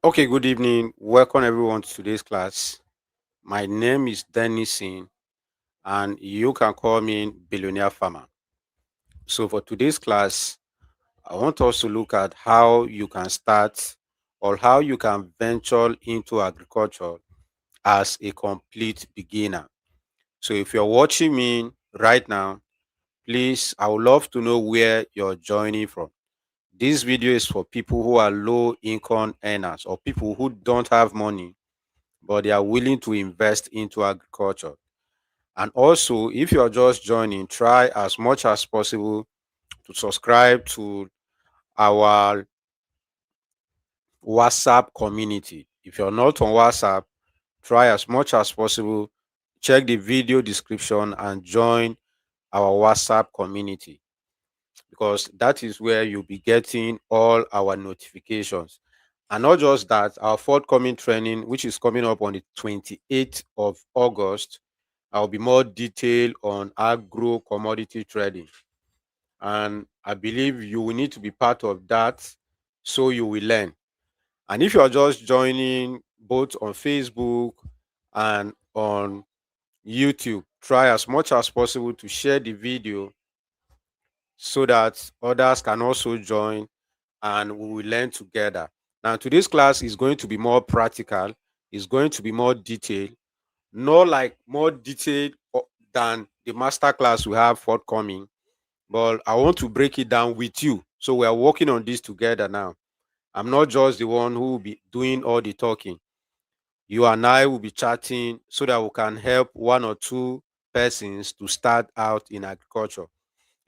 Okay, good evening. Welcome everyone to today's class. My name is Dennison, and you can call me Billionaire Farmer. So, for today's class, I want us to look at how you can start or how you can venture into agriculture as a complete beginner. So, if you're watching me right now, please, I would love to know where you're joining from. This video is for people who are low income earners or people who don't have money but they are willing to invest into agriculture. And also, if you're just joining, try as much as possible to subscribe to our WhatsApp community. If you're not on WhatsApp, try as much as possible, check the video description and join our WhatsApp community because that is where you'll be getting all our notifications. And not just that, our forthcoming training, which is coming up on the 28th of August, I'll be more detailed on agro commodity trading. And I believe you will need to be part of that so you will learn. And if you're just joining both on Facebook and on YouTube, try as much as possible to share the video so that others can also join and we will learn together. Now, today's class is going to be more practical, it's going to be more detailed, not like more detailed than the master class we have forthcoming, but I want to break it down with you. So we are working on this together now. I'm not just the one who will be doing all the talking. You and I will be chatting so that we can help one or two persons to start out in agriculture.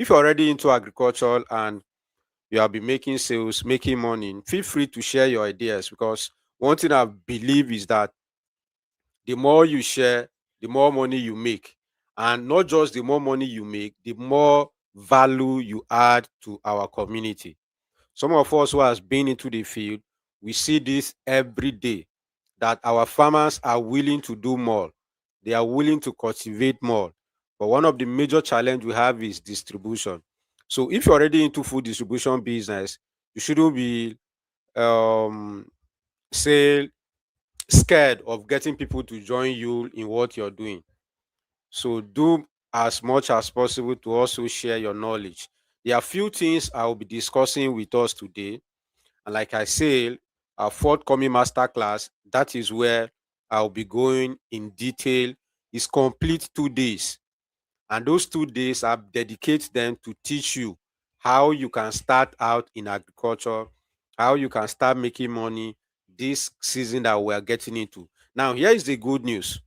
If you're already into agriculture and you have been making sales, making money, feel free to share your ideas because one thing I believe is that the more you share, the more money you make. And not just the more money you make, the more value you add to our community. Some of us who has been into the field, we see this every day that our farmers are willing to do more. They are willing to cultivate more. But one of the major challenge we have is distribution. So if you're already into food distribution business, you shouldn't be um say scared of getting people to join you in what you're doing. So do as much as possible to also share your knowledge. There are few things I will be discussing with us today. And like I said, our forthcoming masterclass, that is where I'll be going in detail. It's complete 2 days. And those 2 days, I dedicate them to teach you how you can start out in agriculture, how you can start making money this season that we're getting into. Now, here is the good news.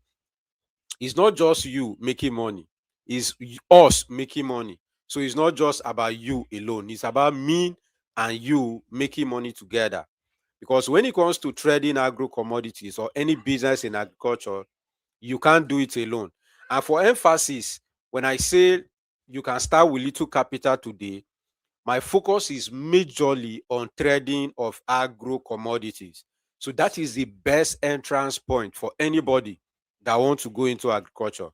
It's not just you making money, it's us making money. So it's not just about you alone, it's about me and you making money together. Because when it comes to trading agro commodities or any business in agriculture, you can't do it alone. And for emphasis, when I say you can start with little capital today, my focus is majorly on trading of agro commodities. So that is the best entrance point for anybody that wants to go into agriculture.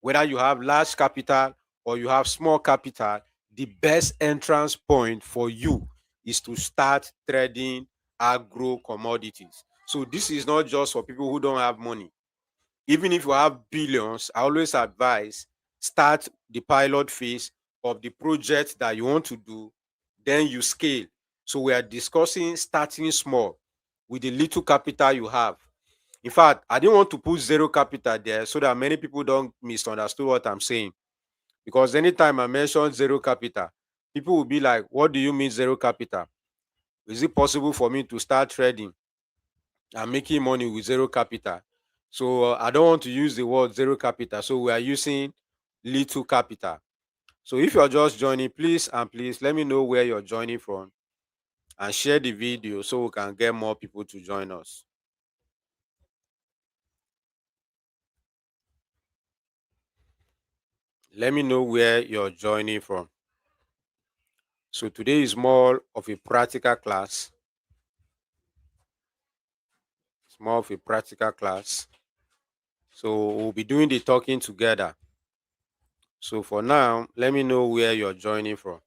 Whether you have large capital or you have small capital, the best entrance point for you is to start trading agro commodities. So this is not just for people who don't have money. Even if you have billions, I always advise start the pilot phase of the project that you want to do, then you scale. So we are discussing starting small with the little capital you have. In fact, I didn't want to put zero capital there so that many people don't misunderstand what I'm saying. Because anytime I mention zero capital, people will be like, what do you mean zero capital? Is it possible for me to start trading and making money with zero capital? So I don't want to use the word zero capital. So we are using little capital. So if you're just joining, please and please let me know where you're joining from and share the video so we can get more people to join us. Let me know where you're joining from. So today is more of a practical class. It's more of a practical class. So we'll be doing the talking together. So for now, let me know where you're joining from.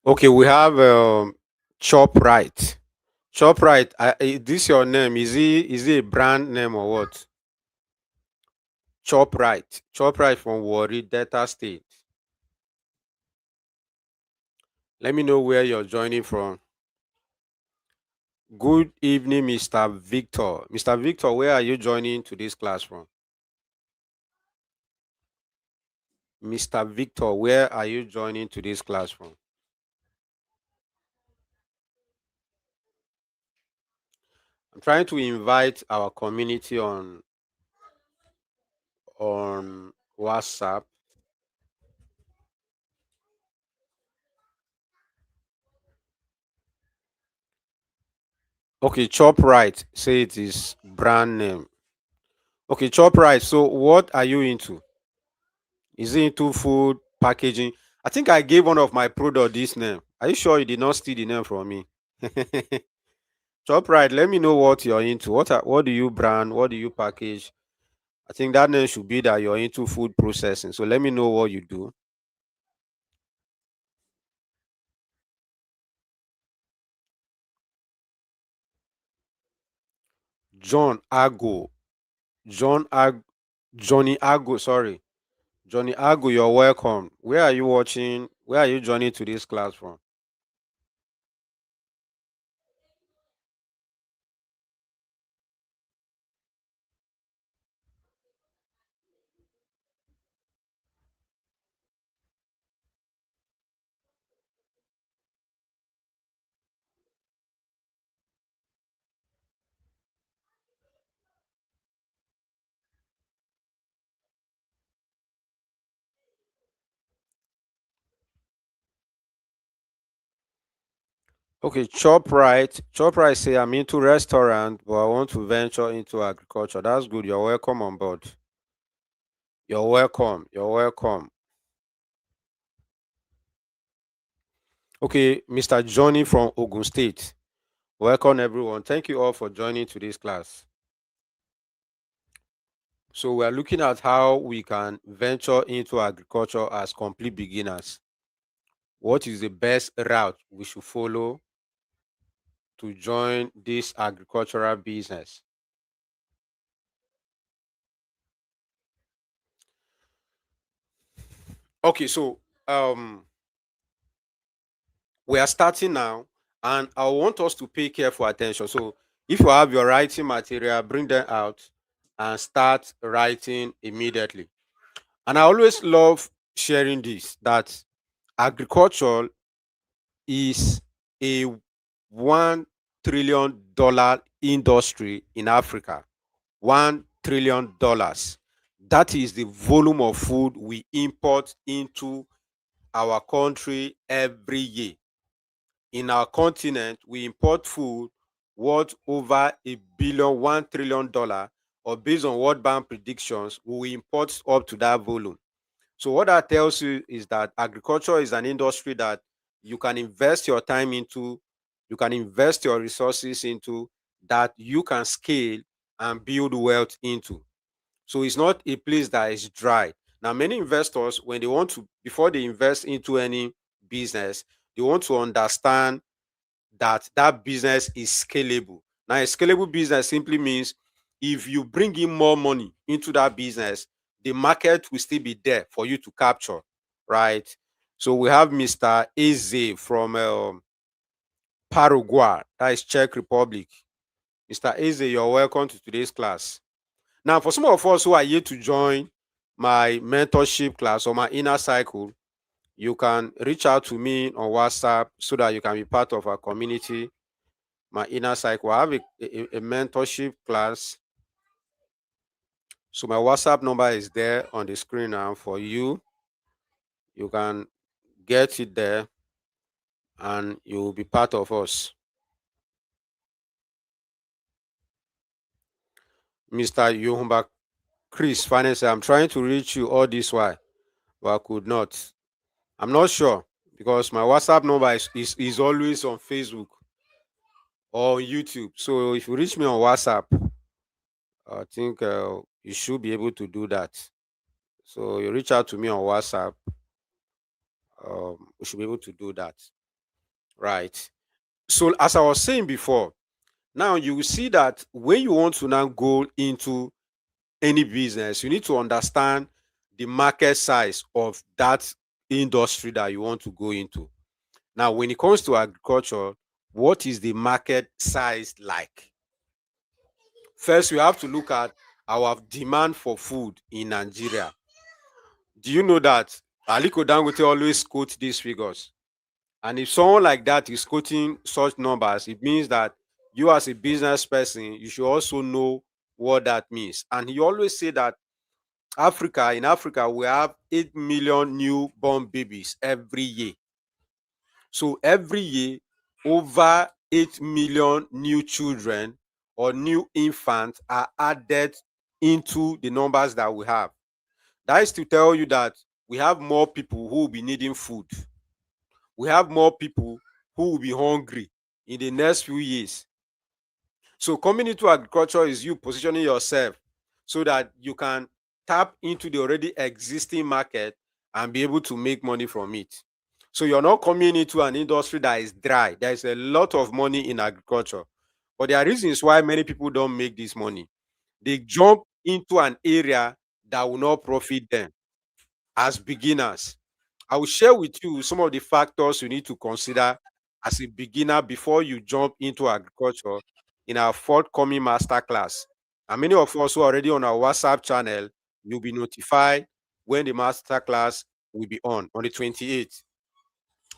Okay, we have Chop Right. Chop Right. This your name? Is it a brand name or what? Chop Right. Chop Right from Warri, Delta State. Let me know where you're joining from. Good evening, Mr. Victor. Mr. Victor, where are you joining to this class from? Mr. Victor, where are you joining to this class from? I'm trying to invite our community on WhatsApp. Okay, Chop Right. Say it is brand name. Okay, Chop Right. So what are you into? Is it into food packaging? I think I gave one of my product this name. Are you sure you did not steal the name from me? Chop Right. Let me know what you're into. What do you brand? What do you package? I think that name should be that you're into food processing. So let me know what you do. John Ago. John Ag Johnny Ago, sorry. Johnny Ago, you're welcome. Where are you watching? Where are you joining to this class from? Okay, Chop Right. Chop Right say I'm into restaurant, but I want to venture into agriculture. That's good. You're welcome on board. You're welcome. You're welcome. Okay, Mr. Johnny from Ogun State. Welcome everyone. Thank you all for joining today's class. So we are looking at how we can venture into agriculture as complete beginners. What is the best route we should follow to join this agricultural business? Okay, so we are starting now, and I want us to pay careful attention. So if you have your writing material, bring them out and start writing immediately. And I always love sharing this, that agriculture is a $1 trillion industry in Africa. $1 trillion. That is the volume of food we import into our country every year. In our continent, we import food worth over $1 trillion, or based on World Bank predictions, we will import up to that volume. So what that tells you is that agriculture is an industry that you can invest your time into, you can invest your resources into, that you can scale and build wealth into. So it's not a place that is dry. Now, many investors, when they want to, before they invest into any business, they want to understand that that business is scalable. Now, a scalable business simply means if you bring in more money into that business, the market will still be there for you to capture, right? So we have Mr. Eze from Paraguay, that is Czech Republic. Mr. Eze, you're welcome to today's class. Now, for some of us who are yet to join my mentorship class or my inner cycle, you can reach out to me on WhatsApp so that you can be part of our community, my inner cycle. I have a mentorship class. So my WhatsApp number is there on the screen now for you. You can get it there and you will be part of us. Mr. Yohumba Chris Finance, I'm trying to reach you all this while, but I could not. I'm not sure. because my WhatsApp number is always on Facebook or YouTube. So if you reach me on WhatsApp, I think you should be able to do that. So you reach out to me on WhatsApp, we should be able to do that. Right. So as I was saying before, now you will see that when you want to now go into any business, you need to understand the market size of that industry that you want to go into. Now, when it comes to agriculture, what is the market size like? First, we have to look at our demand for food in Nigeria. Do you know that Aliko Dangote always quotes these figures? And if someone like that is quoting such numbers, it means that you as a business person, you should also know what that means. And he always say that in Africa, we have 8 million newborn babies every year. So every year, over 8 million new children or new infants are added into the numbers that we have. That is to tell you that we have more people who will be needing food. We have more people who will be hungry in the next few years. So coming into agriculture is you positioning yourself so that you can tap into the already existing market and be able to make money from it. So you're not coming into an industry that is dry. There is a lot of money in agriculture, but there are reasons why many people don't make this money. They jump into an area that will not profit them as beginners. I will share with you some of the factors you need to consider as a beginner before you jump into agriculture in our forthcoming masterclass. And many of us who are already on our WhatsApp channel, you'll be notified when the masterclass will be on the 28th.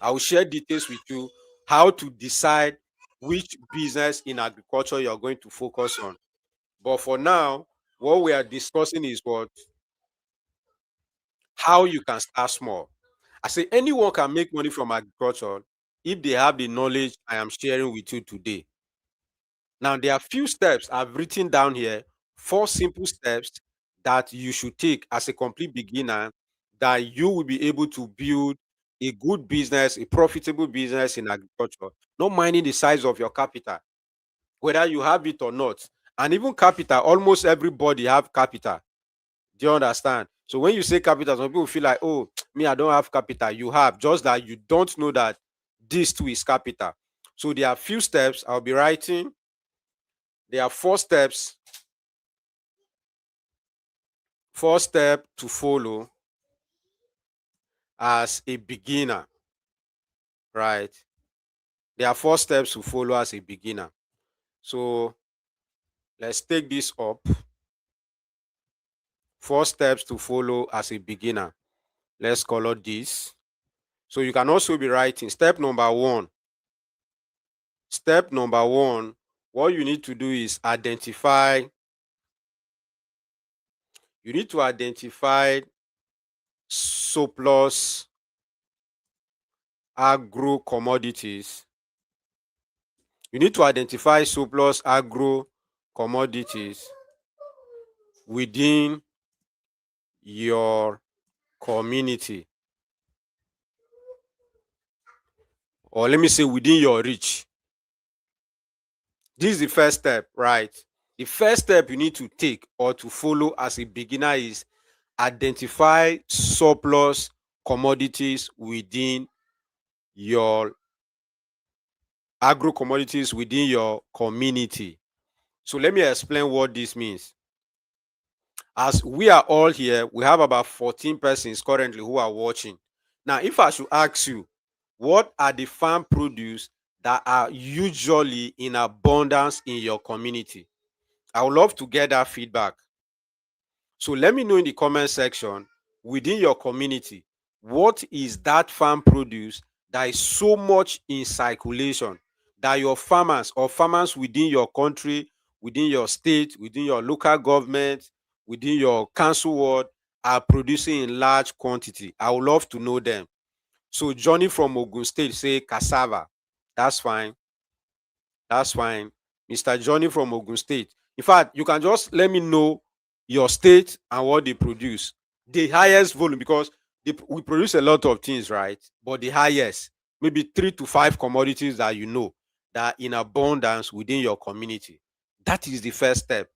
I will share details with you how to decide which business in agriculture you're going to focus on. But for now, what we are discussing is what how you can start small. I say anyone can make money from agriculture if they have the knowledge I am sharing with you today. Now, there are few steps I've written down here, four simple steps that you should take as a complete beginner that you will be able to build a good business, a profitable business in agriculture, not minding the size of your capital, whether you have it or not. And even capital, almost everybody have capital. Do you understand? So when you say capital, some people feel like, oh, me, I don't have capital. You have, just that you don't know that this too is capital. So there are few steps I'll be writing. There are four steps to follow as a beginner, right? There are four steps to follow as a beginner. So let's take this up. Four steps to follow as a beginner. Let's color this. So you can also be writing step number one. Step number one, what you need to do is you need to identify surplus agro commodities. You need to identify surplus agro commodities within your community, or let me say within your reach. This is the first step, right? The first step you need to take or to follow as a beginner is identify surplus commodities within your agro commodities within your community. So let me explain what this means. As we are all here, we have about 14 persons currently who are watching. Now, if I should ask you, what are the farm produce that are usually in abundance in your community? I would love to get that feedback. So let me know in the comment section within your community, what is that farm produce that is so much in circulation that your farmers or farmers within your country, within your state, within your local government, within your council ward are producing in large quantity. I would love to know them. So Johnny from Ogun State say cassava. That's fine. That's fine. Mr. Johnny from Ogun State. In fact, you can just let me know your state and what they produce. The highest volume, because we produce a lot of things, right? But the highest, maybe 3 to 5 commodities that you know that are in abundance within your community. That is the first step.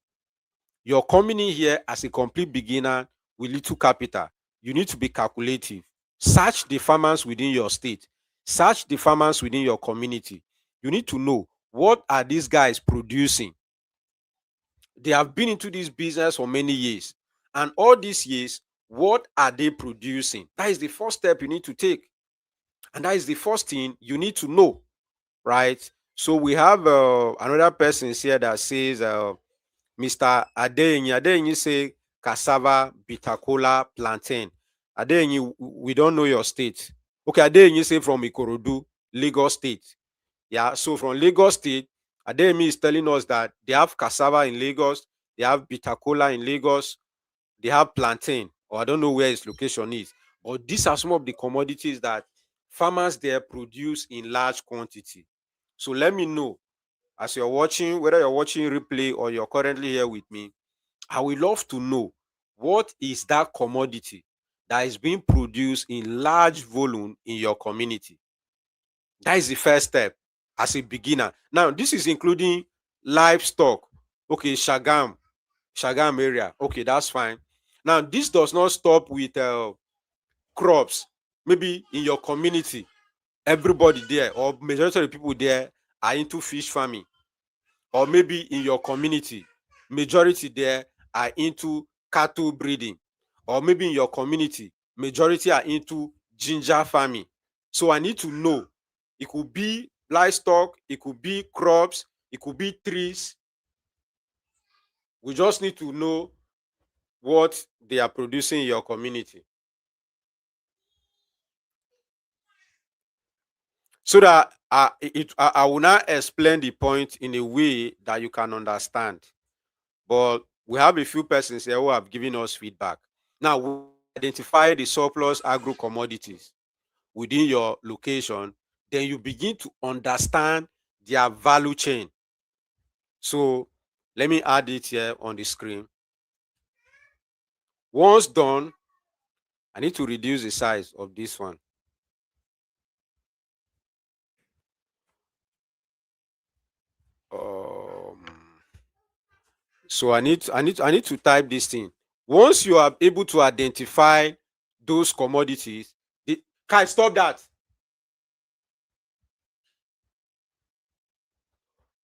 You're coming in here as a complete beginner with little capital. You need to be calculative. Search the farmers within your state. Search the farmers within your community. You need to know, what are these guys producing? They have been into this business for many years. And all these years, what are they producing? That is the first step you need to take. And that is the first thing you need to know, right? So we have another person here that says, Mr. Adeyinyi say cassava, bitter kola, plantain. Adeyinyi, we don't know your state. Okay, Adeyinyi say from Ikorodu, Lagos State. Yeah, so from Lagos State, Adeyemi is telling us that they have cassava in Lagos, they have bitter kola in Lagos, they have plantain, or I don't know where its location is. But these are some of the commodities that farmers there produce in large quantity. So let me know, as you're watching, whether you're watching replay or you're currently here with me, I would love to know, what is that commodity that is being produced in large volume in your community? That is the first step as a beginner. Now, this is including livestock. Okay, Shagam area. Okay, that's fine. Now, this does not stop with crops. Maybe in your community, everybody there or majority of the people there are into fish farming. Or maybe in your community, majority there are into cattle breeding. Or maybe in your community, majority are into ginger farming. So I need to know, it could be livestock, it could be crops, it could be trees. We just need to know what they are producing in your community, so that I will not explain the point in a way that you can understand. But we have a few persons here who have given us feedback. Now, we identify the surplus agro commodities within your location, then you begin to understand their value chain. So let me add it here on the screen. Once done, I need to reduce the size of this one. Um, so I need to type this thing. Once you are able to identify those commodities, can stop that.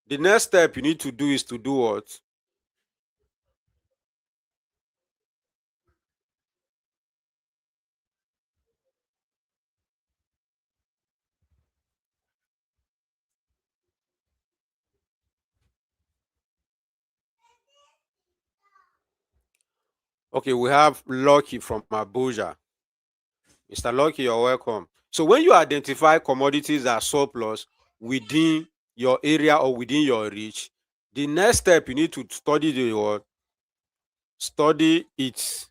The next step you need to do is to do what? Okay, we have Lucky from Abuja. Mr. Lucky, you're welcome. So when you identify commodities as surplus within your area or within your reach, the next step you need to study the what? Study its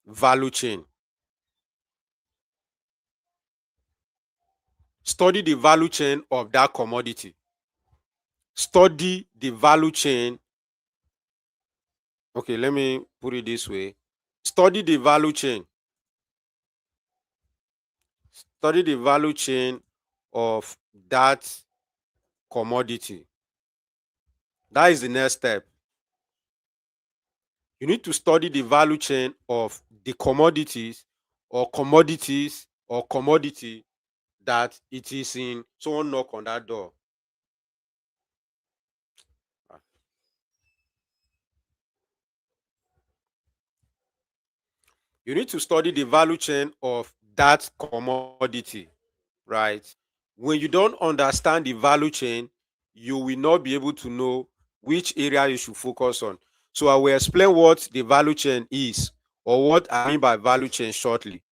value chain. Study the value chain of that commodity. Study the value chain. Okay, let me put it this way. Study the value chain. Study the value chain of that commodity. That is the next step. You need to study the value chain of the commodities or commodity that it is in. Someone knock on that door. You need to study the value chain of that commodity, right? When you don't understand the value chain, you will not be able to know which area you should focus on. So I will explain what the value chain is, or what I mean by value chain, shortly.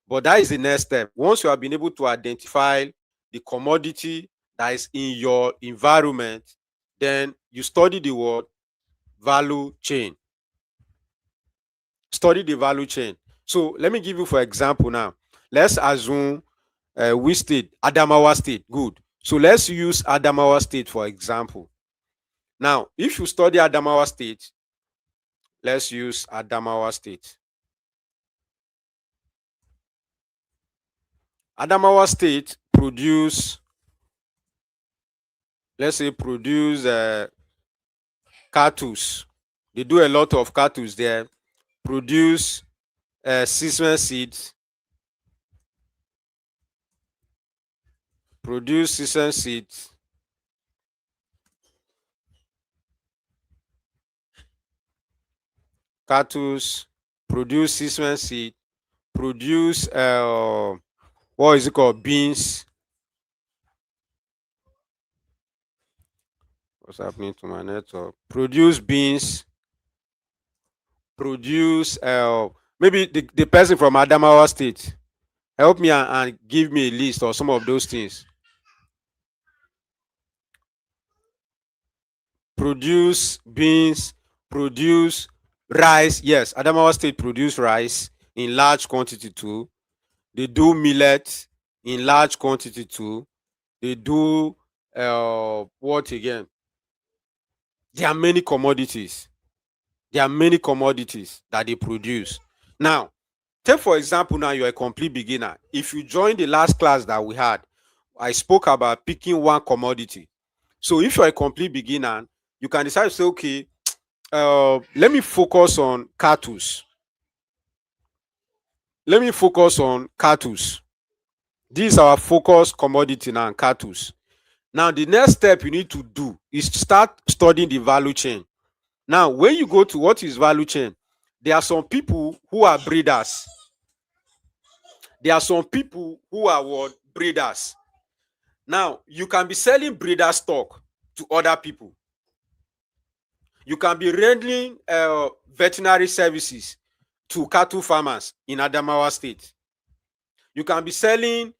But that is the next step. Once you have been able to identify the commodity that is in your environment, then you study the word value chain. Study the value chain. So let me give you for example now. Let's assume which state? Adamawa State. Good. So let's use Adamawa State for example. Now, if you study Adamawa State, let's use Adamawa State. Adamawa State produce, let's say, produce cattle. They do a lot of cattle there. Produce seasonal seeds. Produce seasonal seeds. Cattle. Produce seasonal seed. Produce what is it called? Beans. What's happening to my network? Produce beans. Produce maybe the person from Adamawa State help me and give me a list of some of those things. Produce beans, produce rice. Yes, Adamawa State produce rice in large quantity too. They do millet in large quantity too. They do what again? There are many commodities. There are many commodities that they produce. Now, take for example, now you're a complete beginner. If you join the last class that we had, I spoke about picking one commodity. So if you're a complete beginner, you can decide to say, okay, let me focus on cattle. Let me focus on cattle. This is our focus commodity now, cattle. Now, the next step you need to do is to start studying the value chain. Now, when you go to what is value chain, there are some people who are breeders. There are some people who are what? Breeders. Now, you can be selling breeder stock to other people. You can be rendering veterinary services to cattle farmers in Adamawa State. You can be selling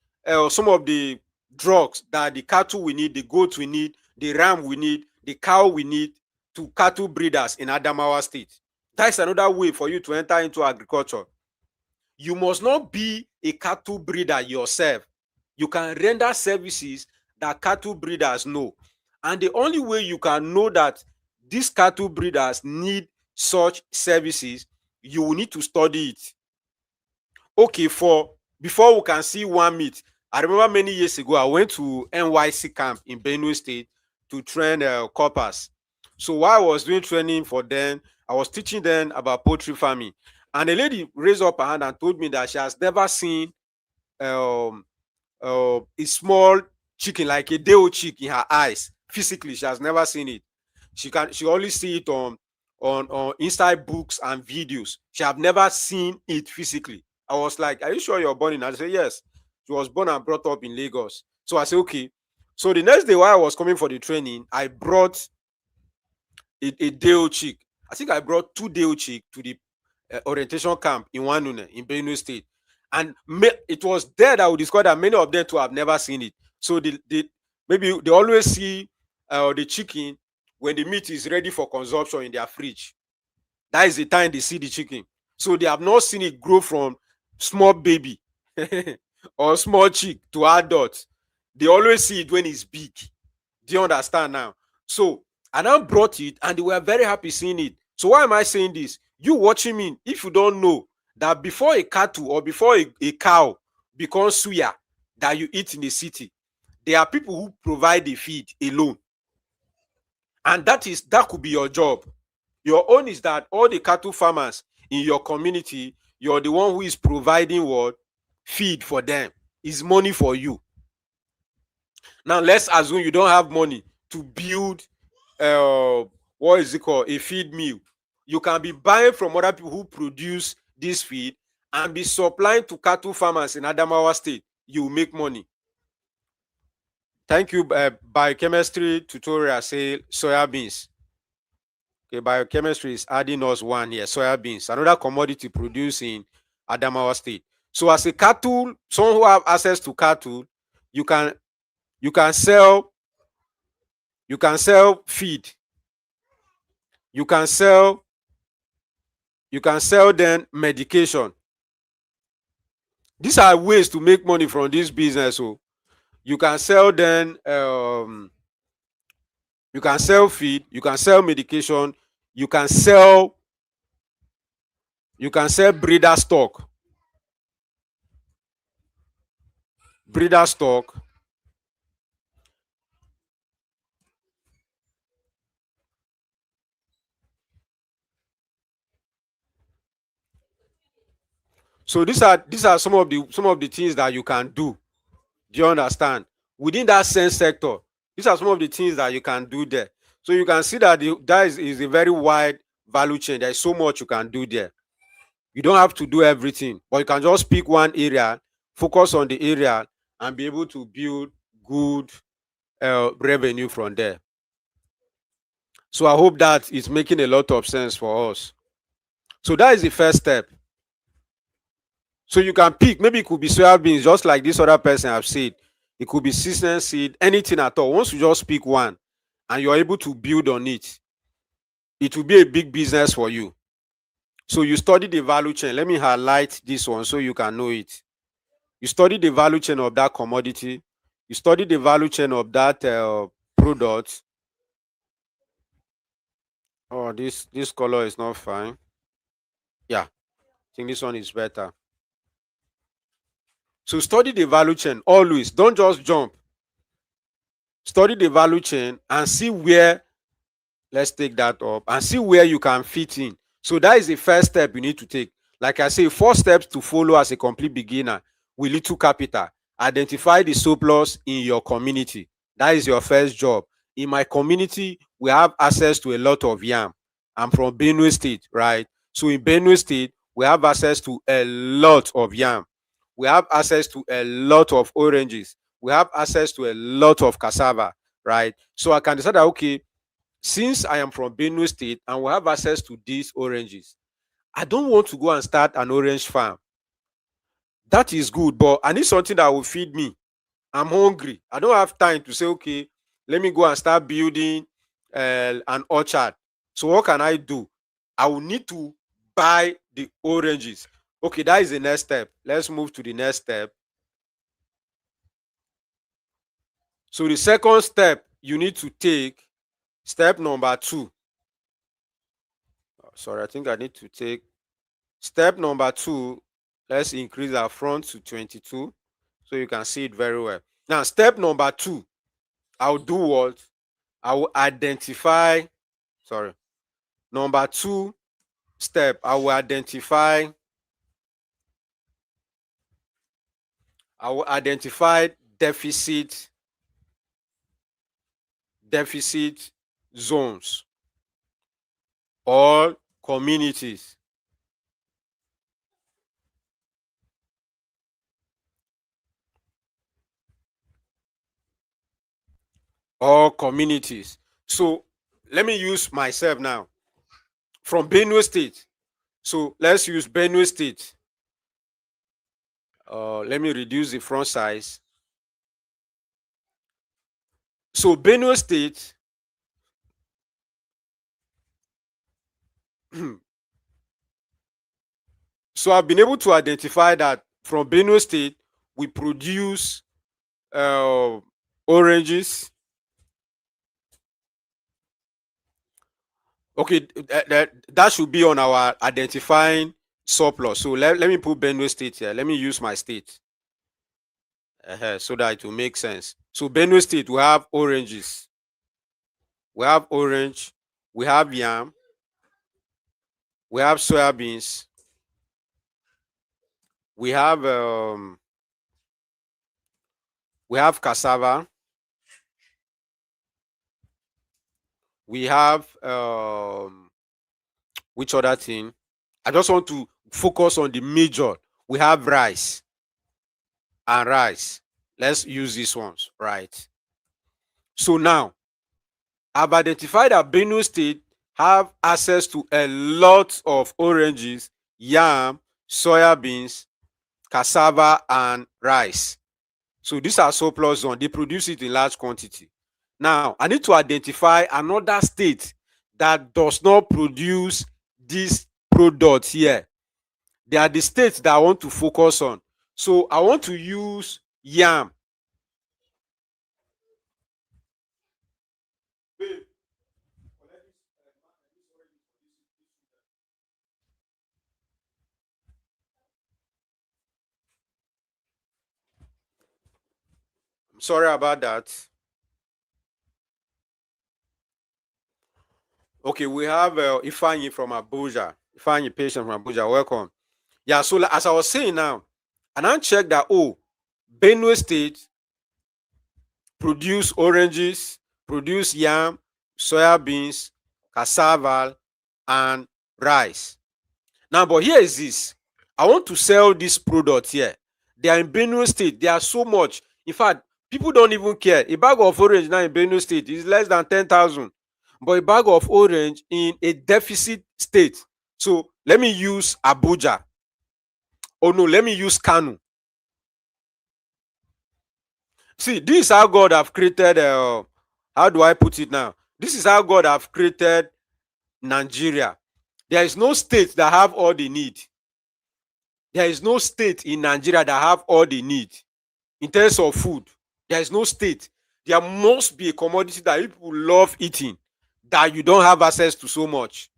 some of the drugs that the cattle we need, the goat we need, the ram we need, the cow we need to cattle breeders in Adamawa State. That is another way for you to enter into agriculture. You must not be a cattle breeder yourself. You can render services that cattle breeders know. And the only way you can know that these cattle breeders need such services, you will need to study it. Okay, before we can see one meat, I remember many years ago, I went to NYC camp in Benue State to train coppers. So while I was doing training for them, I was teaching them about poultry farming. And a lady raised up her hand and told me that she has never seen a small chicken, like a day-old chick, in her eyes. Physically, she has never seen it. She only see it on inside books and videos. She have never seen it physically. I was like, "Are you sure you're born in?" I said, "Yes." She was born and brought up in Lagos. So I said, "Okay." So the next day, while I was coming for the training, I brought a day-old chick. I think I brought 2 day-old chick to the orientation camp in Wanune in Benue State, and it was there that we discovered that many of them too have never seen it. So maybe they always see the chicken when the meat is ready for consumption in their fridge. That is the time they see the chicken. So they have not seen it grow from small baby or small chick to adult. They always see it when it's big. Do you understand now? So I now brought it and they were very happy seeing it. So why am I saying this? You watching me, if you don't know that before a cattle or before a cow becomes suya that you eat in the city, there are people who provide the feed alone. And that could be your job. Your own is that all the cattle farmers in your community, you're the one who is providing what? Feed for them. Is money for you. Now let's assume you don't have money to build what is it called? A feed mill. You can be buying from other people who produce this feed and be supplying to cattle farmers in Adamawa State. You will make money. Thank you. Biochemistry tutorial say soya beans. Okay, biochemistry is adding us one here. Soya beans, another commodity produced in Adamawa State. So as a cattle, someone who have access to cattle, you can sell feed. You can sell then medication. These are ways to make money from this business. So you can sell then you can sell feed, you can sell medication, you can sell breeder stock. breeder stock. So these are some of the things that you can do. Do you understand? Within that same sector, these are some of the things that you can do there. So you can see that that is a very wide value chain. There is so much you can do there. You don't have to do everything, but you can just pick one area, focus on the area, and be able to build good revenue from there. So I hope that is making a lot of sense for us. So that is the first step. So you can pick, maybe it could be soya beans, just like this other person have said. It could be seasonal seed, anything at all. Once you just pick one and you're able to build on it, it will be a big business for you. So you study the value chain. Let me highlight this one so you can know it. You study the value chain of that commodity. You study the value chain of that product. Oh, this color is not fine. Yeah, I think this one is better. So study the value chain always. Don't just jump. Study the value chain and see where, let's take that up, and see where you can fit in. So that is the first step you need to take. Like I say, 4 steps to follow as a complete beginner with little capital. Identify the surplus in your community. That is your first job. In my community, we have access to a lot of yam. I'm from Benue State, right? So in Benue State, we have access to a lot of yam. We have access to a lot of oranges. We have access to a lot of cassava, right? So I can decide that, okay, since I am from Benue State and we have access to these oranges, I don't want to go and start an orange farm. That is good, but I need something that will feed me. I'm hungry. I don't have time to say, okay, let me go and start building an orchard. So what can I do? I will need to buy the oranges. Okay, that is the next step. Let's move to the next step. So the second step you need to take, step number 2. Sorry, I think I need to take step number 2. Let's increase our front to 22 so you can see it very well. Now, step number 2, I'll do what? I will identify, sorry, number 2 step, I will identify deficit zones or communities. So let me use myself now from Benue State. So let's use Benue State. Let me reduce the front size. So Benue State, so I've been able to identify that from Benue State, we produce oranges. Okay, that should be on our identifying surplus. So let me put Benue State here. Let me use my state so that it will make sense. So Benue State, we have oranges. We have orange. We have yam. We have soybeans. We have cassava. We have which other thing? I just want to focus on the major. We have rice and rice. Let's use these ones, right? So now I've identified that Benue State have access to a lot of oranges, yam, soya beans, cassava, and rice. So these are surplus zone. They produce it in large quantity. Now I need to identify another state that does not produce this product here. They are the states that I want to focus on. So I want to use yam. Sorry about that. Okay, we have Ifeanyi from Abuja. Ifeanyi patient from Abuja. Welcome. Yeah, so as I was saying now, and I checked that, Benue State produce oranges, produce yam, soya beans, cassava, and rice. Now, but here is this. I want to sell this product here. They are in Benue State. They are so much. In fact, people don't even care. A bag of orange now in Benue State is less than 10,000. But a bag of orange in a deficit state. So let me use Abuja. Oh no, let me use Kanu. See, this is how God have created. How do I put it now? This is how God have created Nigeria. There is no state that have all they need. There is no state in Nigeria that have all they need in terms of food. There is no state. There must be a commodity that people love eating that you don't have access to so much.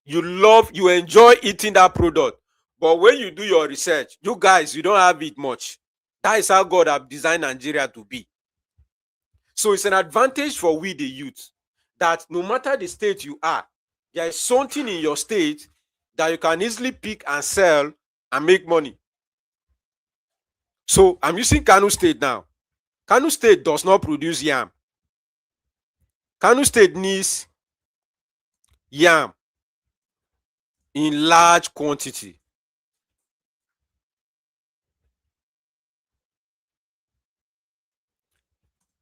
You enjoy eating that product, but when you do your research, you guys, you don't have it much. That is how God have designed Nigeria to be. So it's an advantage for we the youth that no matter the state you are, there is something in your state that you can easily pick and sell and make money. So I'm using Kano State now. Kano State does not produce yam. Kano State needs yam in large quantity.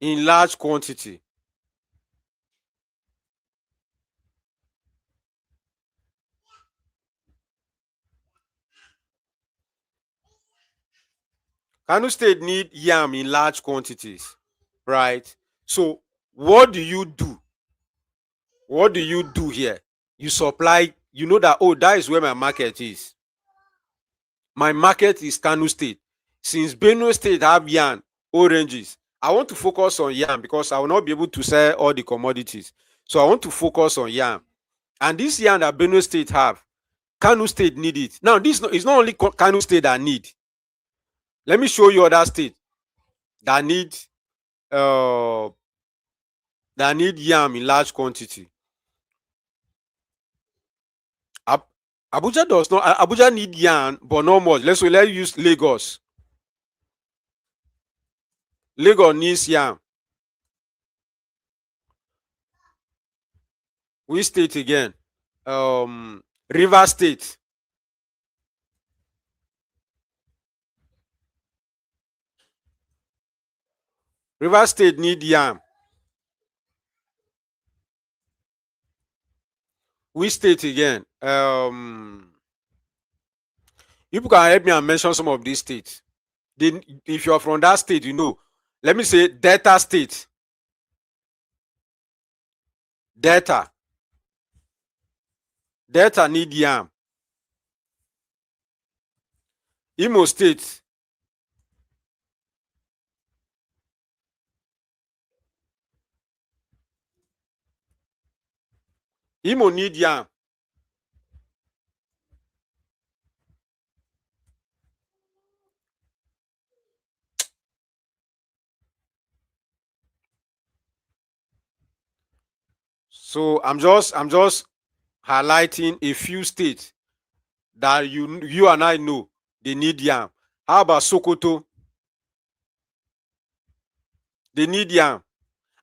In large quantity. Kano State need yam in large quantities, right? So what do you do? What do you do here? You supply, you know that, that is where my market is. My market is Kano State. Since Benue State have yam, oranges, I want to focus on yam because I will not be able to sell all the commodities. So I want to focus on yam. And this yam that Benue State have, Kano State need it. Now, this is not only Kano State that need. Let me show you other states that need yam in large quantity. Abuja does not. Abuja need yam, but not much. Let's use Lagos. Lagos needs yam. Which state again? River State. River State need yam. Which state again? You can help me and mention some of these states. If you're from that state, you know. Let me say Delta State. Delta need yam. Imo State. Imo need yam. So I'm just highlighting a few states that you and I know they need yam. How about Sokoto? They need yam.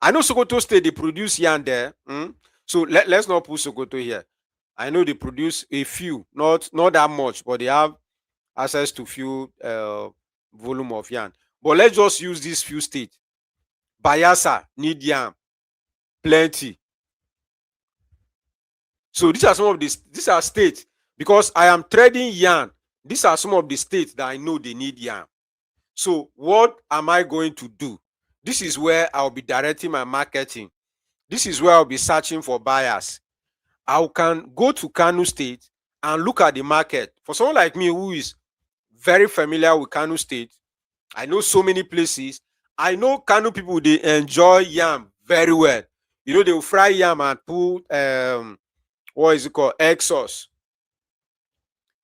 I know Sokoto State, they produce yam there. So let's not put Sokoto here. I know they produce a few, not that much, but they have access to few volume of yam. But let's just use these few states. Bayelsa need yam, plenty. So these are states, because I am trading yam. These are some of the states that I know they need yam. So what am I going to do? This is where I'll be directing my marketing. This is where I'll be searching for buyers. I can go to Kano State and look at the market. For someone like me who is very familiar with Kano State, I know so many places. I know Kano people, they enjoy yam very well. You know, they will fry yam and put what is it called? Egg sauce.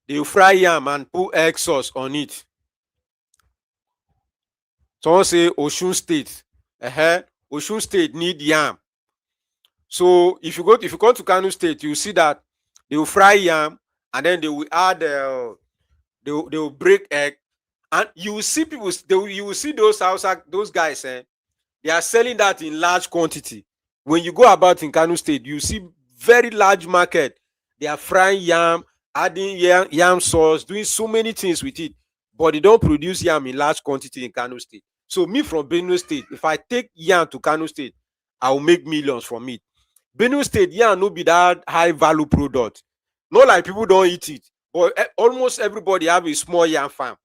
They will fry yam and put egg sauce on it. Someone say Osun State. Osun State need yam. So if you come to Kano State, you see that they will fry yam, and then they will add they will break egg, and you will see people, you will see those Hausa, those guys, they are selling that in large quantity. When you go about in Kano State, you see very large market. They are frying yam, adding yam sauce, doing so many things with it, but they don't produce yam in large quantity in Kano State. So me from Benue State, if I take yam to Kano State, I will make millions from it. Benue State yam no be that high value product. Not like people don't eat it, but almost everybody have a small yam farm.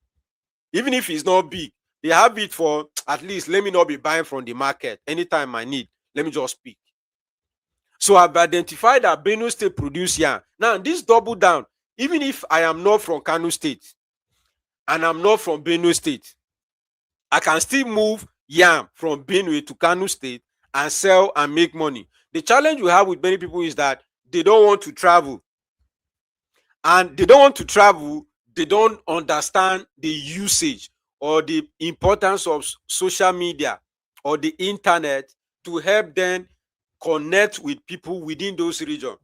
Even if it's not big, they have it for at least, let me not be buying from the market anytime I need. Let me just pick. So I've identified that Benue State produce yam. Now this double down. Even if I am not from Kano State and I'm not from Benue State, I can still move yam from Benue to Kano State and sell and make money. The challenge we have with many people is that they don't want to travel. And they don't want to travel, they don't understand the usage or the importance of social media or the internet to help them connect with people within those regions.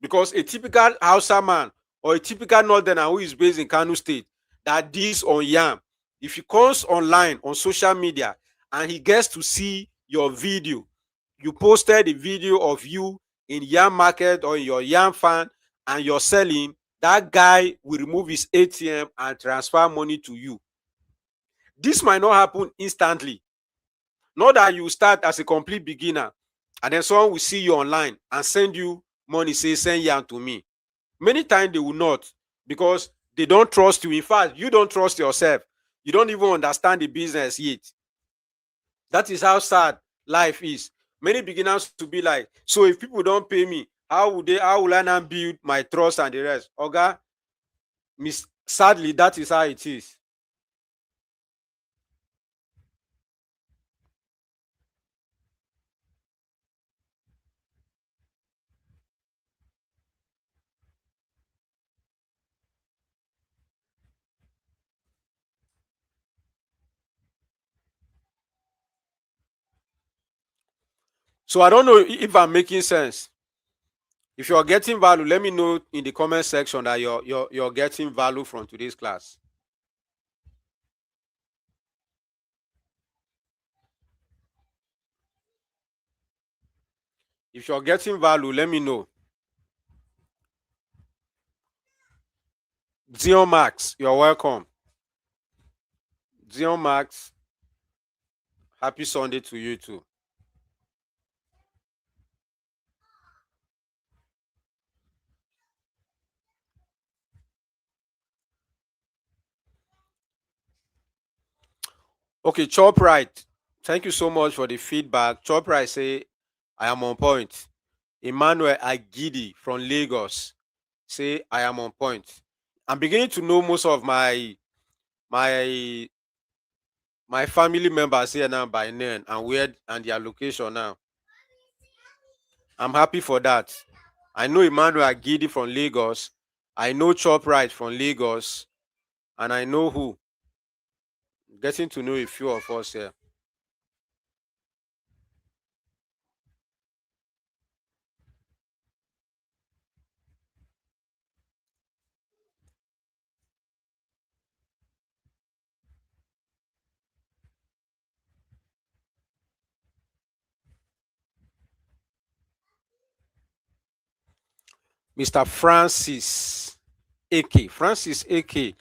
Because a typical Hausa man or a typical northerner who is based in Kano State that deals on yam, if he comes online on social media and he gets to see your video, you posted a video of you in yam market or in your yam farm and you're selling, that guy will remove his ATM and transfer money to you. This might not happen instantly. Not that you start as a complete beginner and then someone will see you online and send you money, say send yam to me. Many times they will not, because they don't trust you. In fact, you don't trust yourself. You don't even understand the business yet. That is how sad life is. Many beginners to be like, so if people don't pay me, how will I now build my trust and the rest? Oga, sadly, that is how it is. So I don't know if I'm making sense. If you're getting value, let me know in the comment section that you're getting value from today's class. If you're getting value, let me know. Zion Max, you're welcome. Zion Max, happy Sunday to you too. Okay, Chop Right. Thank you so much for the feedback. Chop Right say I am on point. Emmanuel Agidi from Lagos say I am on point. I'm beginning to know most of my my family members here now by name and where and their location now. I'm happy for that. I know Emmanuel Agidi from Lagos. I know Chop Right from Lagos. And I know who. Getting to know a few of us here. Mr. Francis AK. Francis AK.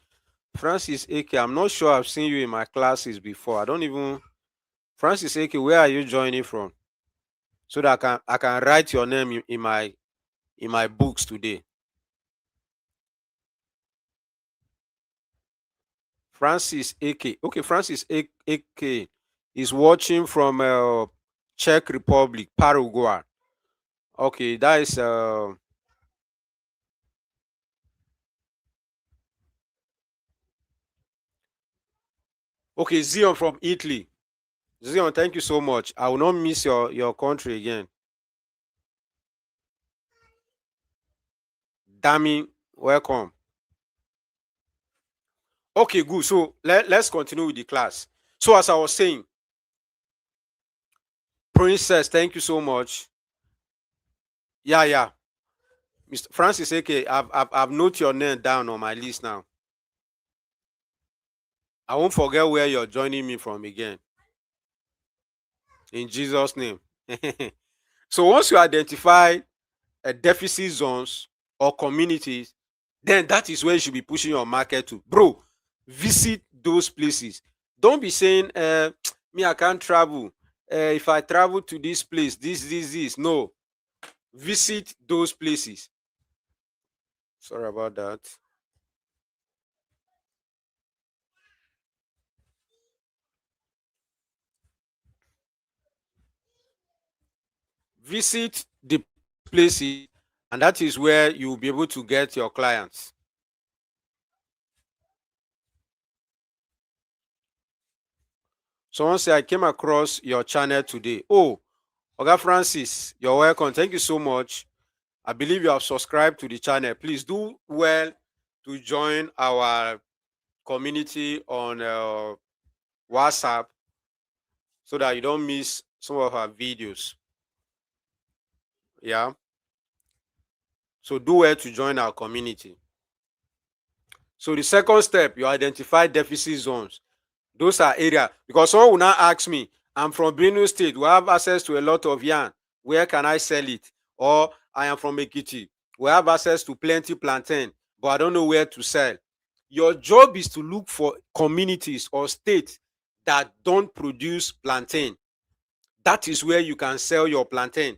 Francis AK. I'm not sure I've seen you in my classes before. I don't even. Francis AK, where are you joining from? So that I can write your name in my books today. Francis AK. Okay, Francis AK is watching from Czech Republic, Paraguay. Okay, that is okay, Zion from Italy. Zion, thank you so much. I will not miss your country again. Dami, welcome. Okay, good. So let's continue with the class. So as I was saying, Princess, thank you so much. Yeah. Mr. Francis AK, I've noted your name down on my list now. I won't forget where you're joining me from again. In Jesus' name. So once you identify deficit zones or communities, then that is where you should be pushing your market to. Bro, visit those places. Don't be saying, me, I can't travel. If I travel to this place, this. No. Visit those places. Sorry about that. Visit the places, and that is where you'll be able to get your clients. Someone say, I came across your channel today. Oh, Oga Francis, you're welcome. Thank you so much. I believe you have subscribed to the channel. Please do well to join our community on WhatsApp so that you don't miss some of our videos. Yeah. So do well to join our community. So the second step, you identify deficit zones. Those are areas, because someone will now ask me, I'm from Benue State, we have access to a lot of yarn. Where can I sell it? Or I am from Ekiti, we have access to plenty plantain, but I don't know where to sell. Your job is to look for communities or states that don't produce plantain. That is where you can sell your plantain.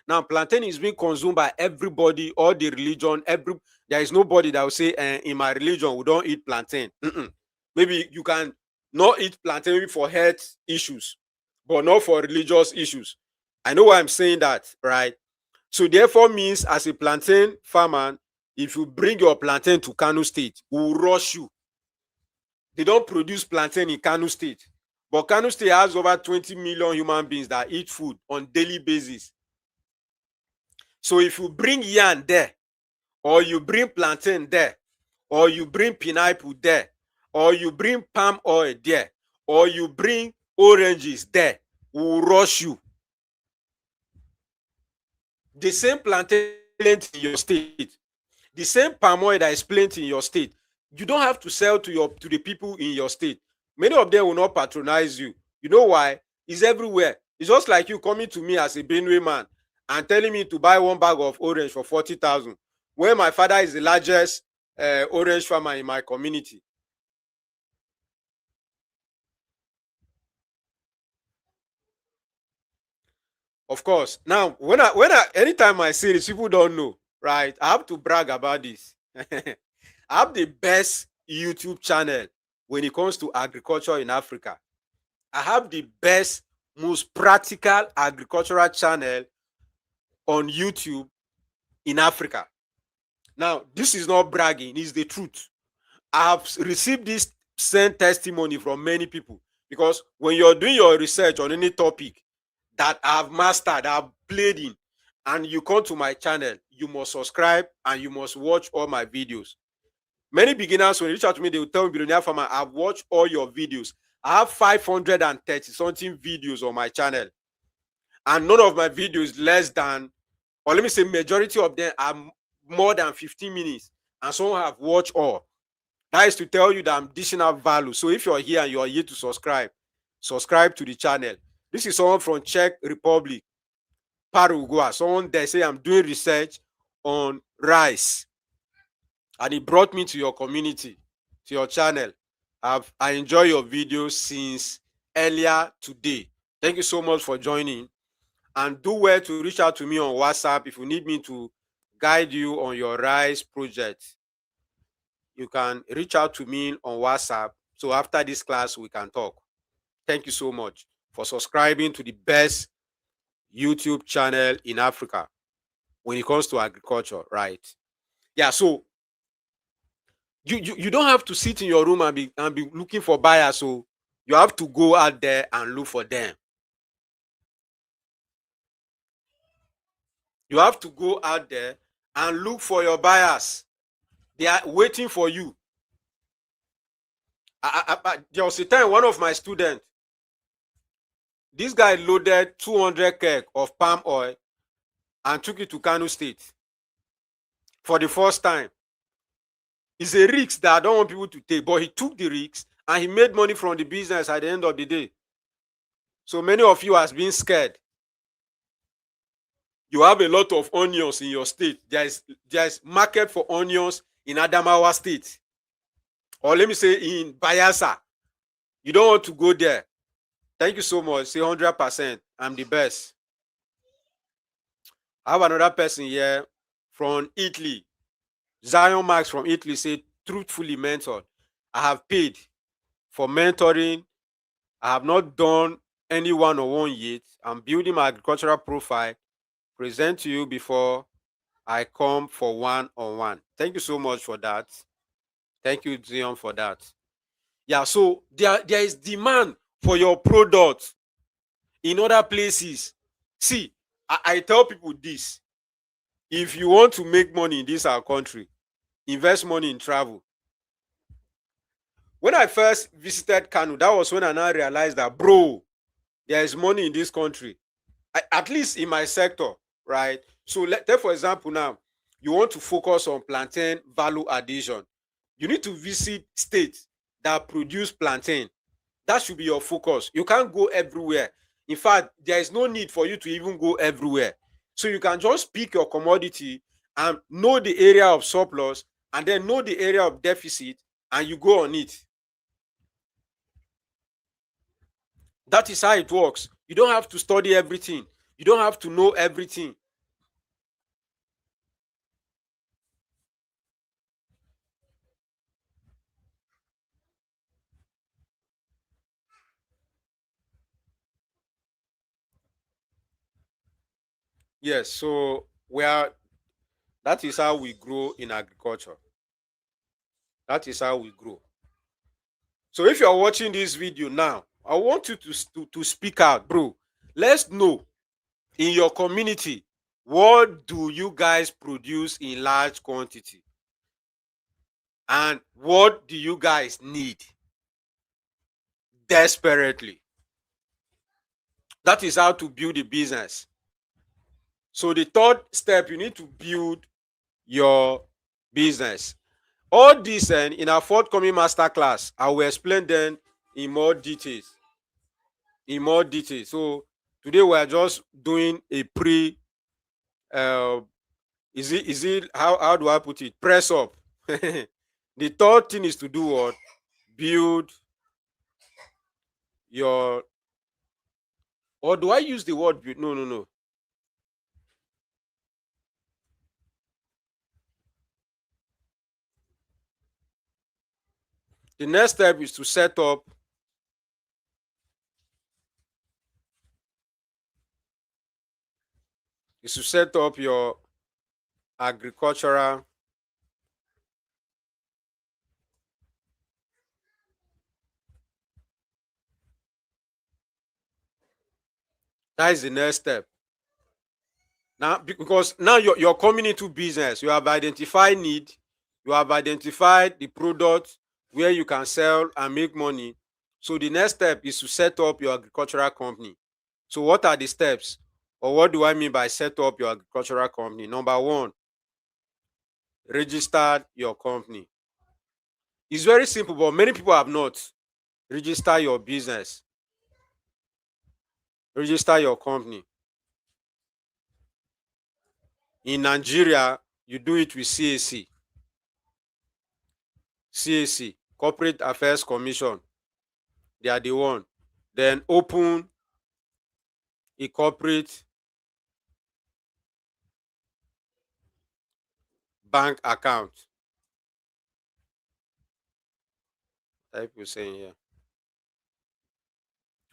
Now, plantain is being consumed by everybody, all the religion. There is nobody that will say, in my religion, we don't eat plantain. Maybe you can not eat plantain maybe for health issues, but not for religious issues. I know why I'm saying that, right? So therefore means as a plantain farmer, if you bring your plantain to Kano State, we will rush you. They don't produce plantain in Kano State. But Kano State has over 20 million human beings that eat food on daily basis. So if you bring yarn there, or you bring plantain there, or you bring pineapple there, or you bring palm oil there, or you bring oranges there, we will rush you. The same plantain in your state, the same palm oil that is plenty in your state, you don't have to sell to the people in your state. Many of them will not patronize you. You know why? It's everywhere. It's just like you coming to me as a Benue man and telling me to buy one bag of orange for 40,000, when my father is the largest orange farmer in my community. Of course. Now, anytime I say this, people don't know, right? I have to brag about this. I have the best YouTube channel when it comes to agriculture in Africa. I have the best, most practical agricultural channel on YouTube in Africa. Now, this is not bragging, it's the truth. I have received this same testimony from many people, because when you're doing your research on any topic that I've mastered, I've played in, and you come to my channel, you must subscribe and you must watch all my videos. Many beginners, when they reach out to me, they will tell me, Billionaire Farmer, I've watched all your videos. I have 530 something videos on my channel, and none of my videos less than, or let me say majority of them are more than 15 minutes, and some have watched all. That is to tell you that I'm dishing out value. So if you're here and you're here to subscribe to the channel. This is someone from Czech Republic, Paraguay. Someone there say, I'm doing research on rice, and he brought me to your community, to your channel. I enjoy your videos since earlier today. Thank you so much for joining, and do well to reach out to me on WhatsApp if you need me to guide you on your rice project. You can reach out to me on WhatsApp. So after this class, we can talk. Thank you so much for subscribing to the best YouTube channel in Africa when it comes to agriculture, right? Yeah, so you don't have to sit in your room and be looking for buyers. So you have to go out there and look for them. You have to go out there and look for your buyers. They are waiting for you. There was a time one of my students, this guy loaded 200 keg of palm oil and took it to Kano State for the first time. It's a risk that I don't want people to take, but he took the risk and he made money from the business at the end of the day. So many of you has been scared. You have a lot of onions in your state. There is market for onions in Adamawa State, or let me say in Bayelsa. You don't want to go there. Thank you so much. Say 100%. I'm the best. I have another person here from Italy. Zion Max from Italy say, truthfully mentored. I have paid for mentoring. I have not done any one-on-one yet. I'm building my agricultural profile. Present to you before I come for one-on-one. Thank you so much for that. Thank you, Zion, for that. Yeah, so there is demand for your product in other places. See, I tell people this. If you want to make money in this our country, invest money in travel. When I first visited Kano, that was when I now realized that, bro, there is money in this country, at least in my sector, right? So take for example now, you want to focus on plantain value addition. You need to visit states that produce plantain. That should be your focus. You can't go everywhere. In fact, there is no need for you to even go everywhere. So you can just pick your commodity and know the area of surplus and then know the area of deficit and you go on it. That is how it works. You don't have to study everything. You don't have to know everything. Yes, so that is how we grow in agriculture. That is how we grow. So if you're watching this video now, I want you to speak out, bro. Let's know in your community, what do you guys produce in large quantity? And what do you guys need desperately? That is how to build a business. So the third step, you need to build your business. All this in our forthcoming masterclass, I will explain them in more details. So today we are just doing a pre is it how do I put it? Press up. The third thing is to do what? Build your, or do I use the word build? No. The next step is to set up your agricultural that is the next step. Now, because now you're coming into business, you have identified need, you have identified the product where you can sell and make money. So the next step is to set up your agricultural company. So what are the steps? Or what do I mean by set up your agricultural company? Number one, register your company. It's very simple, but many people have not. Register your business. Register your company. In Nigeria, you do it with CAC. CAC, Corporate Affairs Commission. They are the one. Then open a corporate bank account. Type you saying here.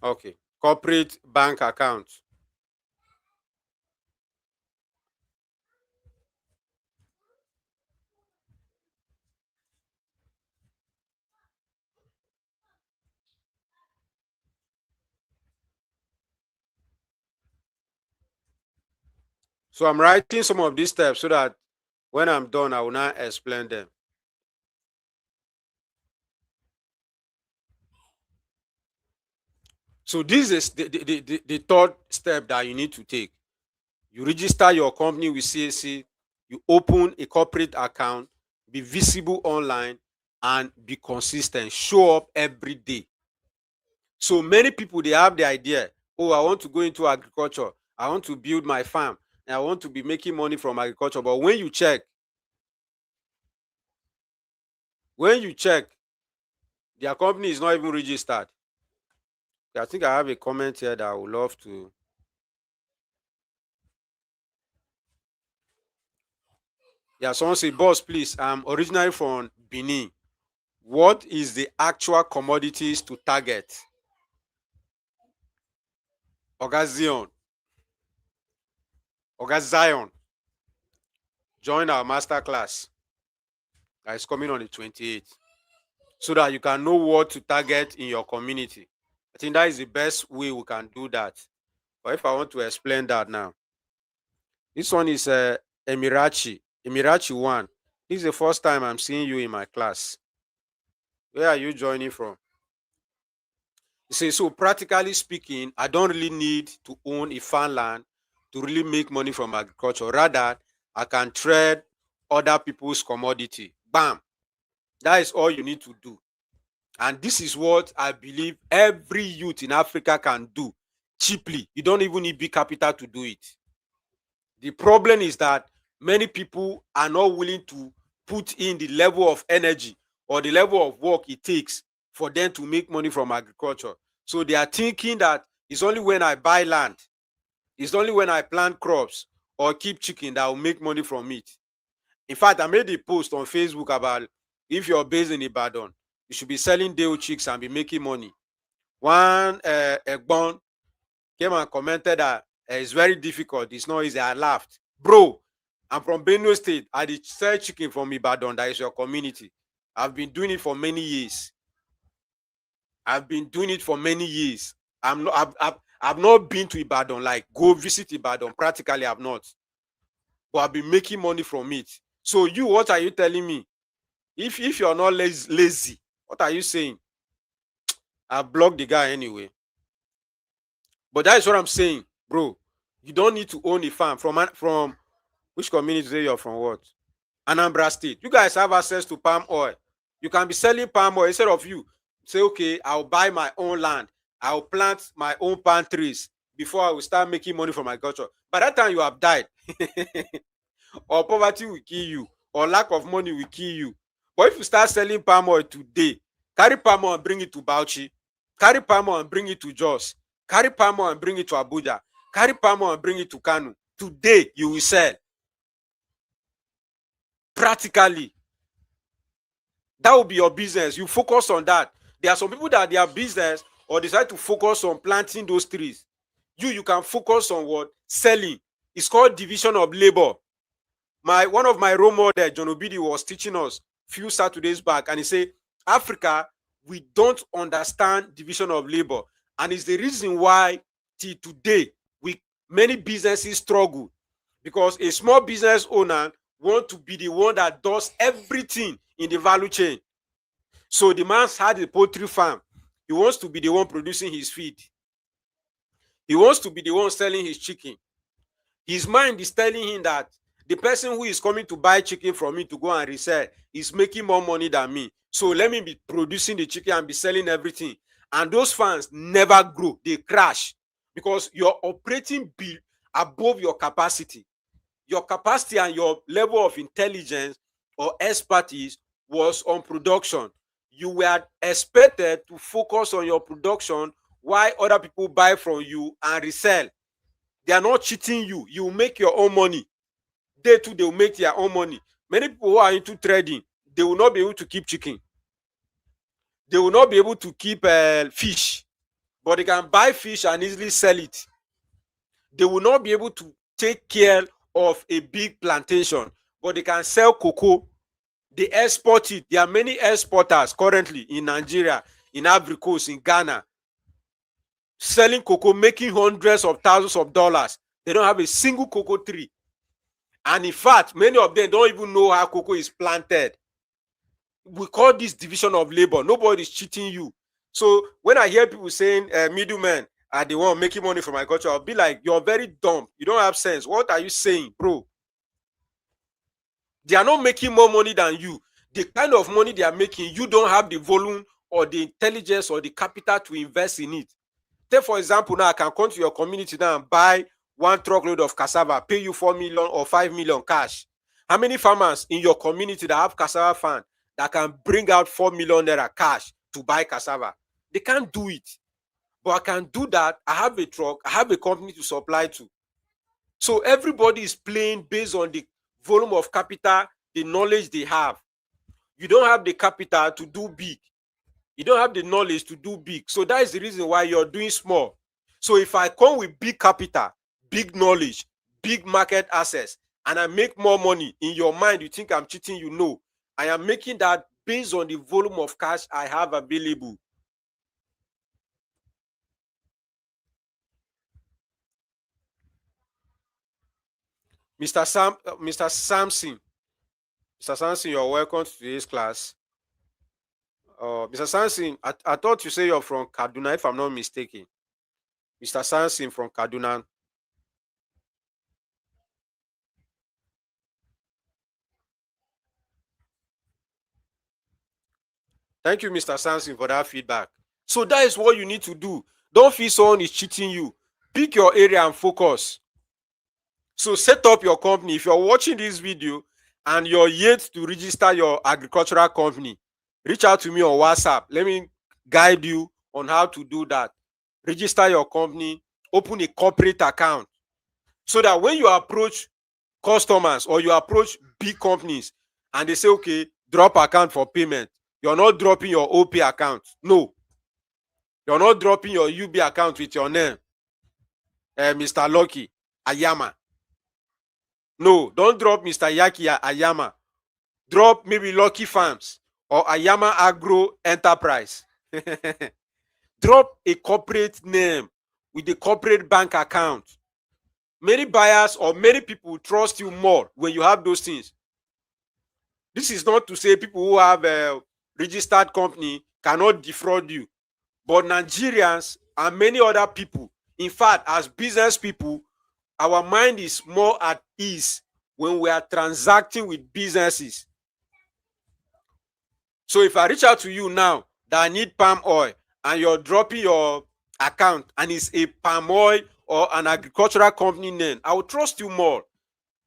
Okay. Corporate bank account. So I'm writing some of these steps so that when I'm done, I will now explain them. So this is the third step that you need to take. You register your company with CAC, you open a corporate account, be visible online, and be consistent. Show up every day. So many people, they have the idea, oh, I want to go into agriculture, I want to build my farm, and I want to be making money from agriculture. But when you check, their company is not even registered. I think I have a comment here that I would love to. Yeah, someone say, boss, please, I'm originally from Benin. What is the actual commodities to target? Oga Zion, join our master class that is coming on the 28th, so that you can know what to target in your community. I think that is the best way we can do that. But if I want to explain that now, this one is Emirachi 1. This is the first time I'm seeing you in my class. Where are you joining from? You say, so practically speaking, I don't really need to own a farmland to really make money from agriculture. Rather, I can trade other people's commodity. Bam. That is all you need to do. And this is what I believe every youth in Africa can do cheaply. You don't even need big capital to do it. The problem is that many people are not willing to put in the level of energy or the level of work it takes for them to make money from agriculture. So they are thinking that it's only when I buy land, it's only when I plant crops or keep chicken that I will make money from it. In fact, I made a post on Facebook about, if you're based in Ibadan, you should be selling day chicks and be making money. One Egbon came and commented that it's very difficult, it's not easy. I laughed. Bro, I'm from Benue State. I did sell chicken from Ibadan, that is your community. I've been doing it for many years. I've not been to Ibadan, like go visit Ibadan. Practically, I've not. But I've been making money from it. So you, what are you telling me? If you're not lazy, what are you saying? I blocked the guy anyway. But that is what I'm saying, bro. You don't need to own a farm. From which community you're from? What? Anambra State. You guys have access to palm oil. You can be selling palm oil instead of you say, okay, I'll buy my own land. I'll plant my own palm trees before I will start making money from agriculture. By that time, you have died. Or poverty will kill you, or lack of money will kill you. But if you start selling palm oil today, carry palm oil and bring it to Bauchi, carry palm oil and bring it to Jos, carry palm oil and bring it to Abuja, carry palm oil and bring it to Kano. Today, you will sell. Practically. That will be your business. You focus on that. There are some people that their business or decide to focus on planting those trees. You can focus on what? Selling. It's called division of labor. One of my role models, John Obidi, was teaching us few Saturdays back, and he said, Africa, we don't understand division of labor. And it's the reason why till today many businesses struggle, because a small business owner want to be the one that does everything in the value chain. So the man's had a poultry farm. He wants to be the one producing his feed. He wants to be the one selling his chicken. His mind is telling him that the person who is coming to buy chicken from me to go and resell is making more money than me. So let me be producing the chicken and be selling everything. And those farms never grow. They crash because you're operating above your capacity. Your capacity and your level of intelligence or expertise was on production. You were expected to focus on your production while other people buy from you and resell. They are not cheating you. You will make your own money. They too, they will make their own money. Many people who are into trading, they will not be able to keep chicken. They will not be able to keep fish, but they can buy fish and easily sell it. They will not be able to take care of a big plantation, but they can sell cocoa. They export it. There are many exporters currently in Nigeria, in Ivory Coast, in Ghana, selling cocoa, making hundreds of thousands of dollars. They don't have a single cocoa tree. And in fact, many of them don't even know how cocoa is planted. We call this division of labor. Nobody is cheating you. So when I hear people saying middlemen are the one making money from agriculture, I'll be like, you're very dumb. You don't have sense. What are you saying, bro? They are not making more money than you. The kind of money they are making, you don't have the volume or the intelligence or the capital to invest in it. Take for example, now I can come to your community now and buy 1 truckload of cassava, pay you 4 million or 5 million cash. How many farmers in your community that have cassava farm that can bring out 4 million naira cash to buy cassava? They can't do it. But I can do that. I have a truck, I have a company to supply to. So everybody is playing based on the volume of capital, the knowledge they have. You don't have the capital to do big. You don't have the knowledge to do big. So that is the reason why you're doing small. So if I come with big capital, big knowledge, big market access, and I make more money, in your mind, you think I'm cheating, you know. I am making that based on the volume of cash I have available. Mr. Samson, Mr. Samson, you're welcome to today's class. Mr. Samson, I thought you say you're from Kaduna, if I'm not mistaken. Mr. Samson from Kaduna. Thank you, Mr. Samson, for that feedback. So that is what you need to do. Don't feel someone is cheating you. Pick your area and focus. So set up your company. If you're watching this video and you're yet to register your agricultural company, reach out to me on WhatsApp. Let me guide you on how to do that. Register your company, open a corporate account, so that when you approach customers or you approach big companies and they say, okay, drop account for payment, you're not dropping your OP account. No. You're not dropping your UB account with your name, Mr. Lucky Ayama. No, don't drop Mr. Yaki Ayama. Drop maybe Lucky Farms or Ayama Agro Enterprise. Drop a corporate name with a corporate bank account. Many buyers or many people trust you more when you have those things. This is not to say people who have a registered company cannot defraud you. But Nigerians and many other people, in fact, as business people, our mind is more at ease when we are transacting with businesses. So if I reach out to you now that I need palm oil and you're dropping your account and it's a palm oil or an agricultural company name, I will trust you more.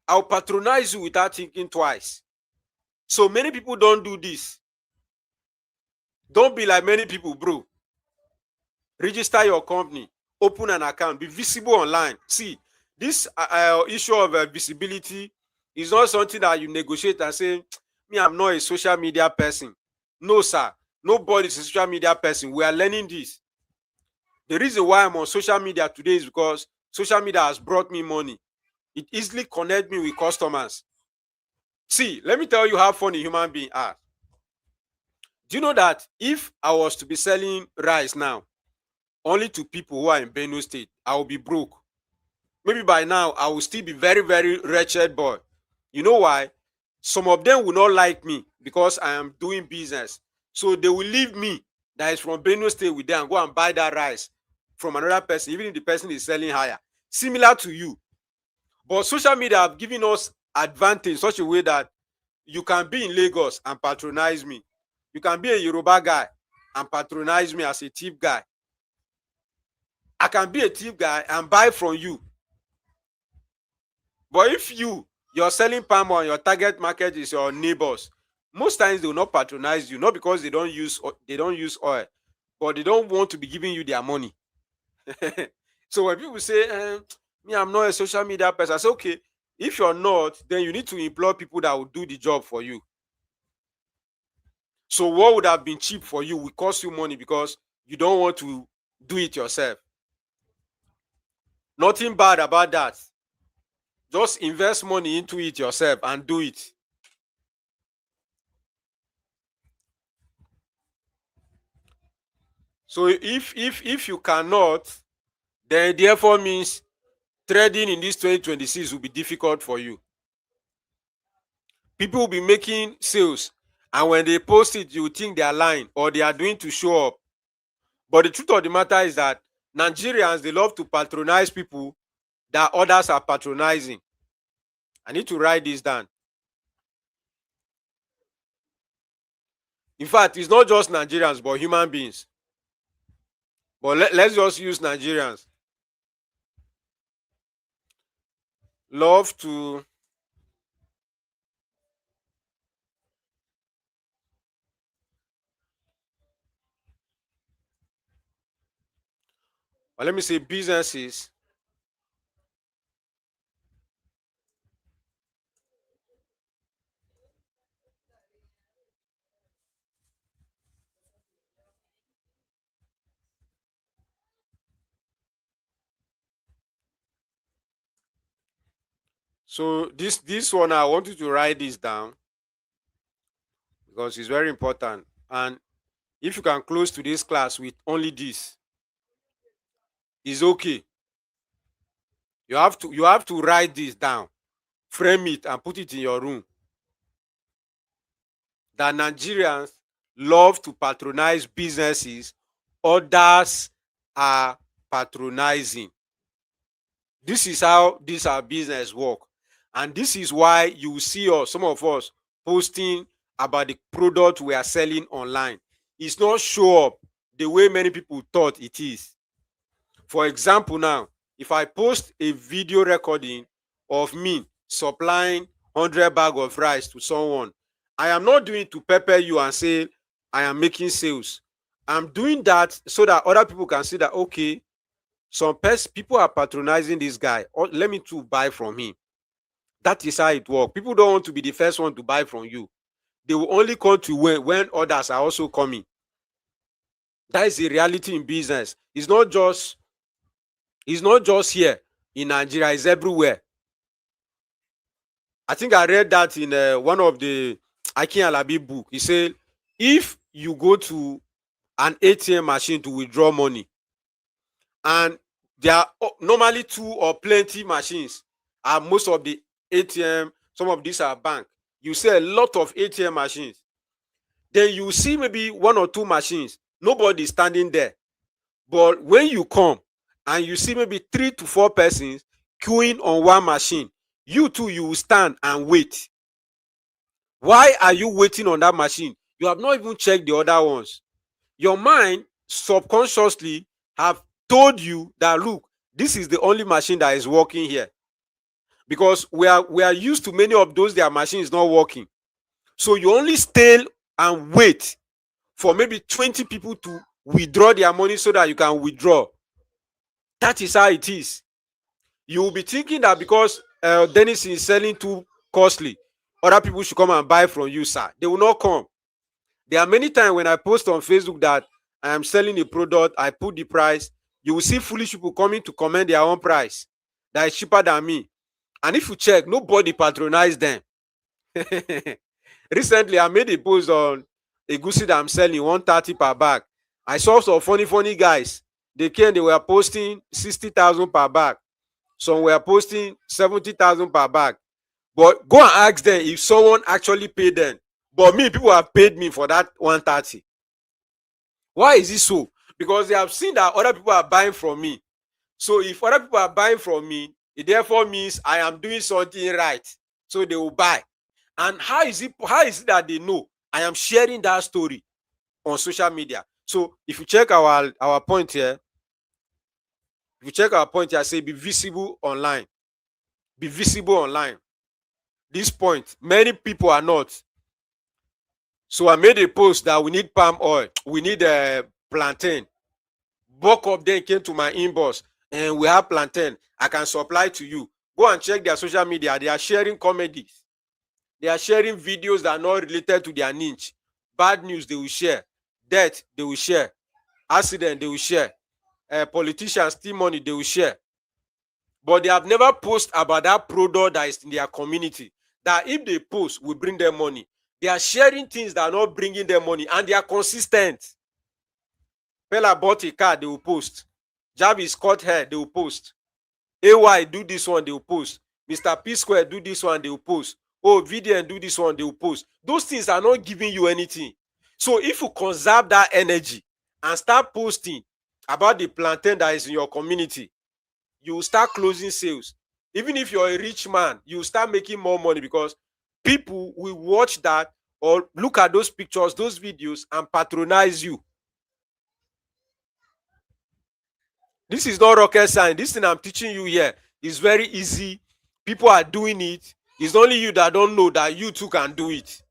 I'll patronize you without thinking twice. So many people don't do this. Don't be like many people, bro. Register your company, open an account, be visible online. See, this issue of visibility is not something that you negotiate and say, me, I'm not a social media person. No, sir. Nobody is a social media person. We are learning this. The reason why I'm on social media today is because social media has brought me money. It easily connects me with customers. See, let me tell you how funny human beings are. Do you know that if I was to be selling rice now, only to people who are in Benue State, I will be broke. Maybe by now, I will still be very, very wretched boy. You know why? Some of them will not like me because I am doing business. So they will leave me that is from Benue State with them and go and buy that rice from another person, even if the person is selling higher. Similar to you. But social media have given us advantage in such a way that you can be in Lagos and patronize me. You can be a Yoruba guy and patronize me as a thief guy. I can be a thief guy and buy from you. But if you're selling palm oil, your target market is your neighbors, most times they will not patronize you, not because they don't use oil, but they don't want to be giving you their money. So when people say, me, I'm not a social media person, I say, okay, if you're not, then you need to employ people that will do the job for you. So what would have been cheap for you will cost you money because you don't want to do it yourself. Nothing bad about that. Just invest money into it yourself and do it. So if you cannot, then therefore means trading in this 2026 will be difficult for you. People will be making sales, and when they post it, you think they are lying or they are doing to show up. But the truth of the matter is that Nigerians, they love to patronize people that others are patronizing. I need to write this down. In fact, it's not just Nigerians, but human beings. But let's just use Nigerians. Love to or let me say businesses so this one I want you to write this down because it's very important. And if you can close to this class with only this, it's okay. You have to write this down, frame it, and put it in your room. That Nigerians love to patronize businesses others are patronizing. This is how this our business work, and this is why you see us, some of us, posting about the product we are selling online. It's not show up the way many people thought it is. For example, now, if I post a video recording of me supplying 100 bag of rice to someone, I am not doing it to pepper you and say I am making sales. I'm doing that so that other people can see that, okay, some people are patronizing this guy, or let me to buy from him. That is how it works. People don't want to be the first one to buy from you. They will only come to when others are also coming. That is the reality in business. It's not just here in Nigeria, it's everywhere. I think I read that in one of the Akin Alabi book. He said, if you go to an ATM machine to withdraw money, and there are normally two or plenty machines, and most of the ATM, some of these are bank, you see a lot of ATM machines, then you see maybe one or two machines, nobody standing there. But when you come and you see maybe 3 to 4 persons queuing on one machine, you too, you will stand and wait. Why are you waiting on that machine? You have not even checked the other ones. Your mind subconsciously have told you that, look, this is the only machine that is working here, because we are used to many of those their machines not working. So you only stay and wait for maybe 20 people to withdraw their money so that you can withdraw. That is how it is. You will be thinking that because Dennis is selling too costly, other people should come and buy from you, sir. They will not come. There are many times when I post on Facebook that I am selling a product, I put the price, you will see foolish people coming to comment their own price that is cheaper than me. And if you check, nobody patronize them. Recently, I made a post on a goosey that I'm selling 130 per bag. I saw some funny guys. They came, they were posting 60,000 per bag. Some were posting 70,000 per bag. But go and ask them if someone actually paid them. But me, people have paid me for that 130. Why is it so? Because they have seen that other people are buying from me. So if other people are buying from me, it therefore means I am doing something right. So they will buy. And how is it that they know I am sharing that story on social media? So if you check our point here, say be visible online. Be visible online. This point, many people are not. So I made a post that we need palm oil, we need a plantain. Bulk of them came to my inbox, and we have plantain. I can supply to you. Go and check their social media. They are sharing comedies. They are sharing videos that are not related to their niche. Bad news, they will share. Death, they will share. Accident, they will share. Politicians steal money, they will share. But they have never posted about that product that is in their community. That if they post, will bring them money. They are sharing things that are not bringing them money, and they are consistent. Pella bought a car, they will post. Jarvis cut hair, they will post. AY do this one, they will post. Mr. P Square do this one, they will post. Oh, VDN do this one, they will post. Those things are not giving you anything. So if you conserve that energy and start posting about the plantain that is in your community, you will start closing sales. Even if you're a rich man, you will start making more money because people will watch that or look at those pictures, those videos, and patronize you. This is not rocket science. This thing I'm teaching you here is very easy. People are doing it. It's only you that don't know that you too can do it.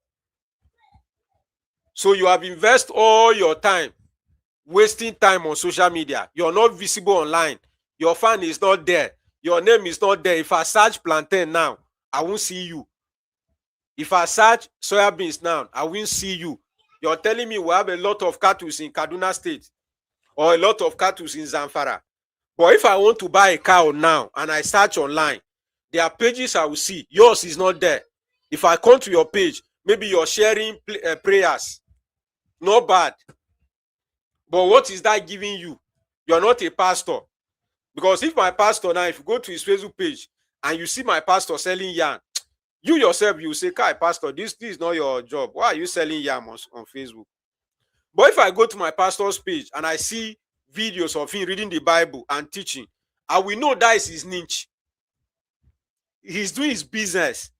So you have invested all your time wasting time on social media. You're not visible online. Your fan is not there. Your name is not there. If I search plantain now, I won't see you. If I search soya beans now, I won't see you. You're telling me we have a lot of cattle in Kaduna State or a lot of cattle in Zamfara. But if I want to buy a cow now and I search online, there are pages I will see. Yours is not there. If I come to your page, maybe you're sharing prayers. Not bad. But what is that giving you? You're not a pastor. Because if my pastor now, if you go to his Facebook page and you see my pastor selling yam, you yourself, you say, Kai, pastor, this is not your job. Why are you selling yam on Facebook? But if I go to my pastor's page and I see videos of him reading the Bible and teaching, I will know that is his niche. He's doing his business.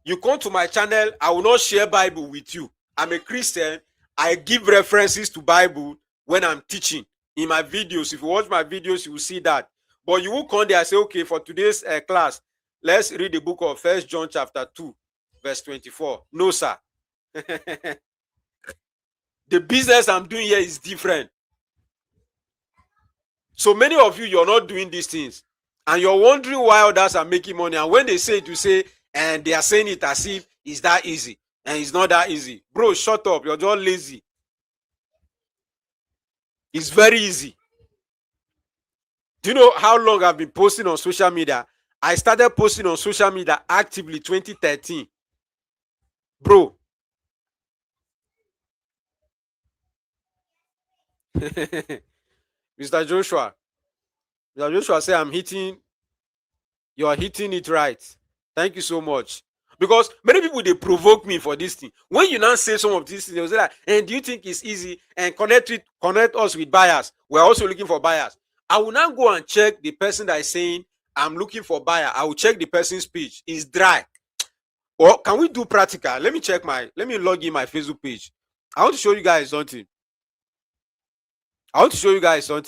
You come to my channel, I will not share Bible with you. I'm a Christian. I give references to Bible when I'm teaching in my videos. If you watch my videos, you will see that. But you will come there and say, okay, for today's class, let's read the book of 1 John chapter 2, verse 24. No, sir. The business I'm doing here is different. So many of you, you're not doing these things. And you're wondering why others are making money. And when they say it, you say, and they are saying it as if it's that easy. And it's not that easy. Bro, shut up. You're just lazy. It's very easy. Do you know how long I've been posting on social media? I started posting on social media actively 2013. Bro. Mr. Joshua. Mr. Joshua said, you are hitting it right. Thank you so much. Because many people, they provoke me for this thing. When you now say some of these things, they will say that, and do you think it's easy? And connect us with buyers. We're also looking for buyers. I will now go and check the person that is saying, I'm looking for buyer. I will check the person's page. It's dry. Or can we do practical? Let me log in my Facebook page. I want to show you guys something.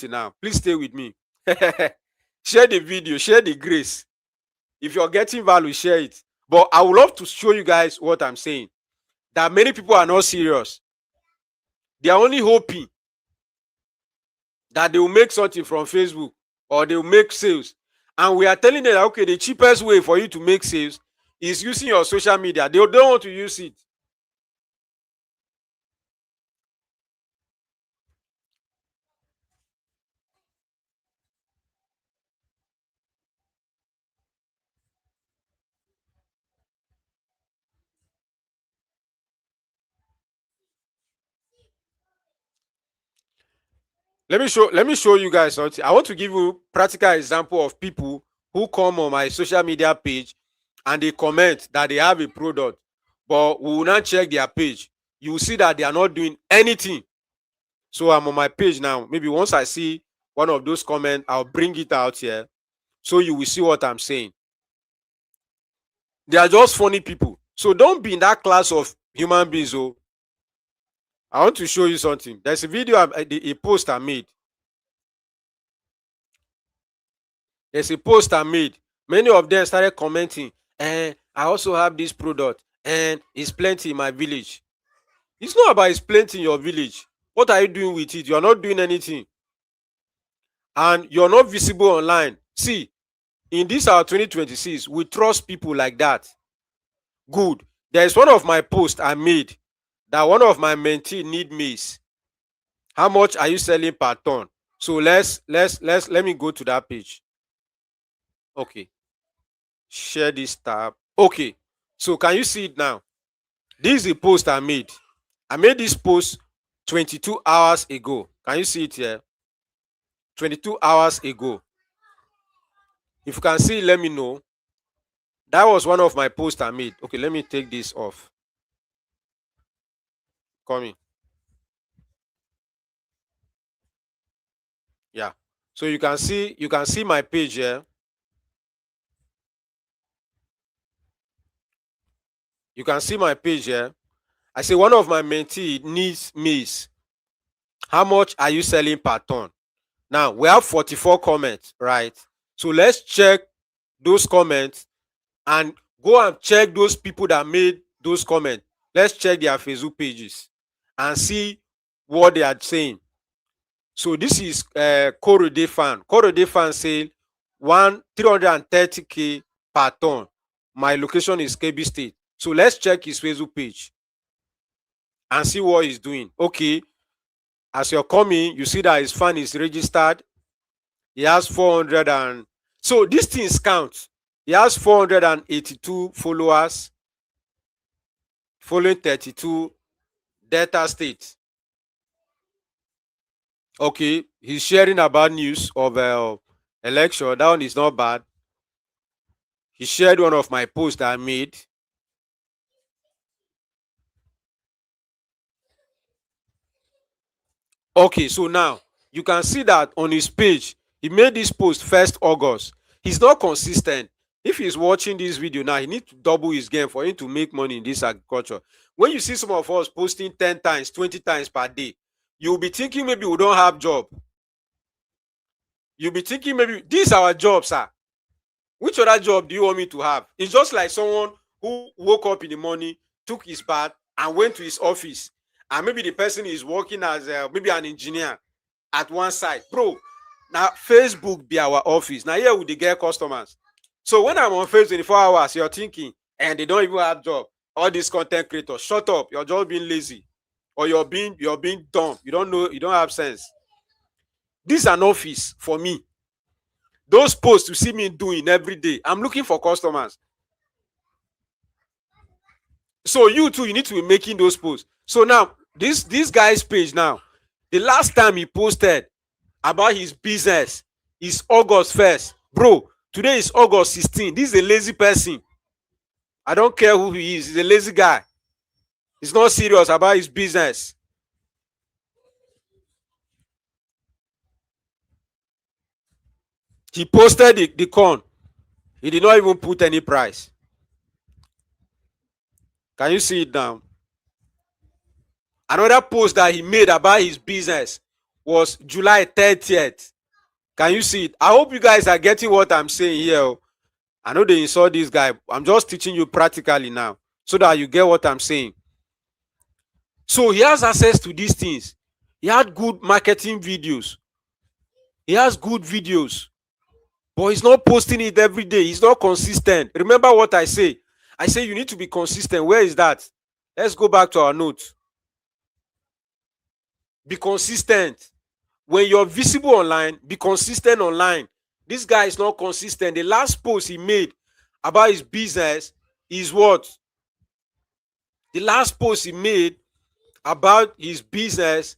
Now. Please stay with me. Share the video, share the grace. If you're getting value, share it. But I would love to show you guys what I'm saying. That many people are not serious. They are only hoping that they will make something from Facebook or they will make sales. And we are telling them that, okay, the cheapest way for you to make sales is using your social media. They don't want to use it. Let me show you guys something. I want to give you practical example of people who come on my social media page and they comment that they have a product, but we will not check their page. You will see that they are not doing anything. So I'm on my page now. Maybe once I see one of those comments, I'll bring it out here so you will see what I'm saying. They are just funny people. So don't be in that class of human beings. Oh, I want to show you something. There's a video, a post I made. There's a post I made. Many of them started commenting, and I also have this product, and it's plenty in my village. It's not about it's plenty in your village. What are you doing with it? You're not doing anything. And you're not visible online. See, in this our 2026, we trust people like that. Good. There is one of my posts I made that one of my mentee need maize. How much are you selling per ton? So let me go to that page. Okay. Share this tab. Okay. So can you see it now? This is the post I made. I made this post 22 hours ago. Can you see it here? 22 hours ago. If you can see, let me know. That was one of my posts I made. Okay, let me take this off. Coming. Yeah. So you can see my page here. You can see my page here. I say one of my mentee needs maize. How much are you selling per ton? Now we have 44 comments, right? So let's check those comments and go and check those people that made those comments. Let's check their Facebook pages and see what they are saying. So this is Korode fan. Korode fan saying 330k per ton. My location is KB State. So let's check his Facebook page and see what he's doing. Okay, as you're coming, you see that his fan is registered. He has 400 and so these things count. He has 482 followers following 32 Delta State. Okay, he's sharing about news of election. That one is not bad. He shared one of my posts that I made. Okay, so now you can see that on his page, he made this post 1st August. He's not consistent. If he's watching this video now, he needs to double his game for him to make money in this agriculture. When you see some of us posting 10 times, 20 times per day, you'll be thinking maybe we don't have job. You'll be thinking maybe this is our job, sir. Which other job do you want me to have? It's just like someone who woke up in the morning, took his bath, and went to his office. And maybe the person is working as maybe an engineer at one side. Bro, now Facebook be our office. Now here we dey get customers. So when I'm on Facebook 24 hours, you're thinking, and they don't even have job. All these content creators, shut up. You're just being lazy. Or you're being dumb. You don't know, you don't have sense. This is an office for me. Those posts you see me doing every day, I'm looking for customers. So you too, you need to be making those posts. So now this guy's page now, the last time he posted about his business is August 1st. Bro, today is August 16th. This is a lazy person. I don't care who he is. He's a lazy guy. He's not serious about his business. He posted the corn. He did not even put any price. Can you see it now? Another post that he made about his business was July 30th. Can you see it? I hope you guys are getting what I'm saying here. I know they insult this guy. I'm just teaching you practically now so that you get what I'm saying. So he has access to these things. He had good marketing videos. He has good videos. But he's not posting it every day. He's not consistent. Remember what I say? I say you need to be consistent. Where is that? Let's go back to our notes. Be consistent. When you're visible online, be consistent online. This guy is not consistent. The last post he made about his business is what? The last post he made about his business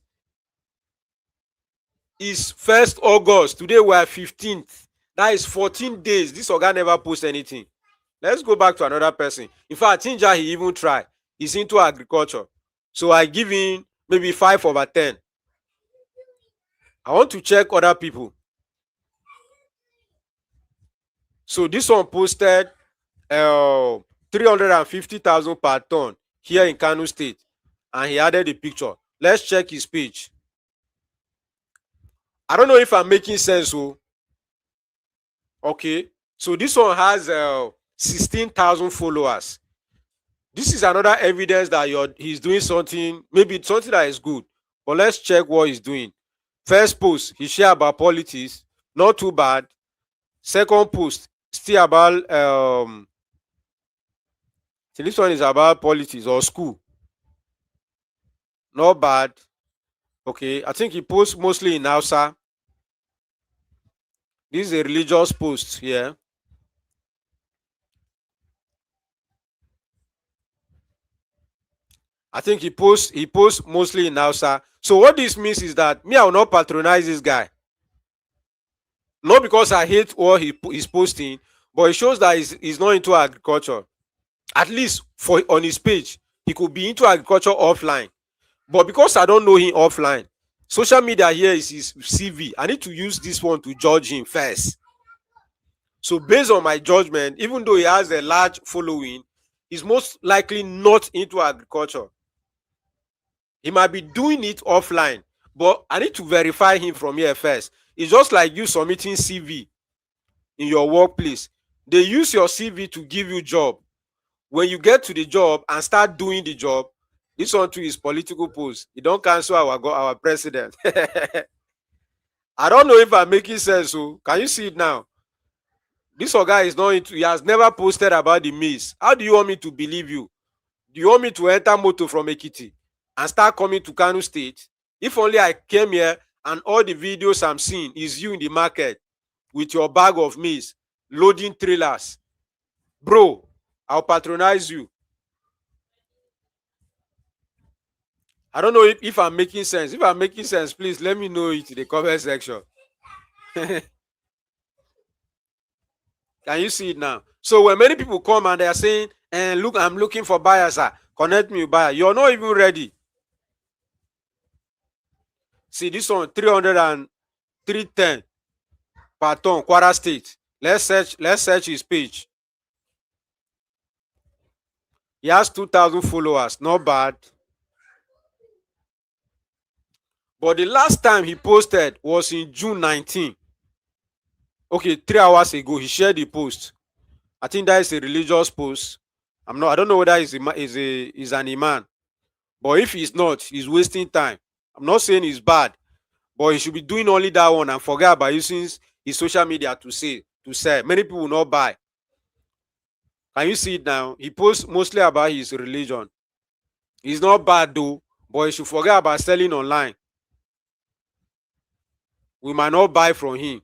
is 1st August. Today we are 15th. That is 14 days. This guy never post anything. Let's go back to another person. In fact, Tinja, he even tried. He's into agriculture. So I give him maybe 5/10. I want to check other people. So this one posted 350,000 per ton here in Kano State, and he added the picture. Let's check his page. I don't know if I'm making sense. Okay, so this one has 16,000 followers. This is another evidence that he's doing something, maybe it's something that is good. But let's check what he's doing. First post, he shared about politics, not too bad. Second post, still about so this one is about politics or school. Not bad. Okay, I think he posts mostly in Hausa. This is a religious post here. I think he posts mostly in Hausa. So what this means is that me, I will not patronize this guy. Not because I hate what he's posting, but it shows that he's not into agriculture. At least for on his page, he could be into agriculture offline. But because I don't know him offline, Social media here is his CV. I need to use this one to judge him first. So based on my judgment, even though he has a large following, he's most likely not into agriculture. He might be doing it offline, but I need to verify him from here first. It's just like you submitting CV in your workplace. They use your CV to give you job. When you get to the job and start doing the job, this one too is political post. You don't cancel our president. I don't know if I'm making sense. So can you see it now? This guy is not into. He has never posted about the maize. How do you want me to believe you? Do you want me to enter motor from Ekiti and start coming to Kano State? If only I came here and all the videos I'm seeing is you in the market with your bag of maize loading trailers, bro, I'll patronize you. I don't know if I'm making sense. If I'm making sense, please let me know it in the comment section. Can you see it now? So when many people come and they are saying, and look, I'm looking for buyers, sir. Connect me with buyer. You're not even ready. See this one, 300 and 310 per ton, Kwara State. Let's search his page. He has 2,000 followers. Not bad. But the last time he posted was in June 19. Okay, 3 hours ago, he shared the post. I think that is a religious post. I don't know whether he's an imam. But if he's not, he's wasting time. I'm not saying he's bad, but he should be doing only that one and forget about using his social media to sell. Many people will not buy. Can you see it now? He posts mostly about his religion. It's not bad though, but he should forget about selling online. We might not buy from him.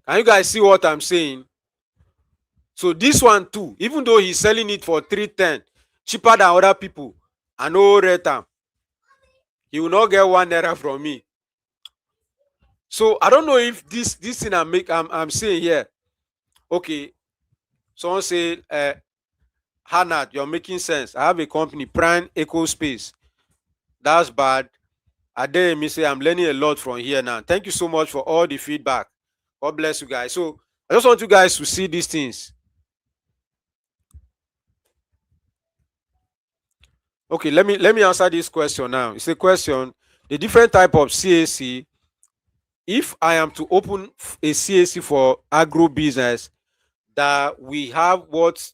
Can you guys see what I'm saying? So this one too, even though he's selling it for 310, cheaper than other people, I no rate am, he will not get 1 naira from me. So I don't know if this thing I'm saying here. Okay, someone say, Hanat, you're making sense. I have a company, Prime Eco Space. That's bad. Adeyemi say, I'm learning a lot from here now. Thank you so much for all the feedback. God bless you guys. So I just want you guys to see these things. Okay, let me answer this question now. It's a question. The different type of CAC. If I am to open a CAC for agro business, that we have what?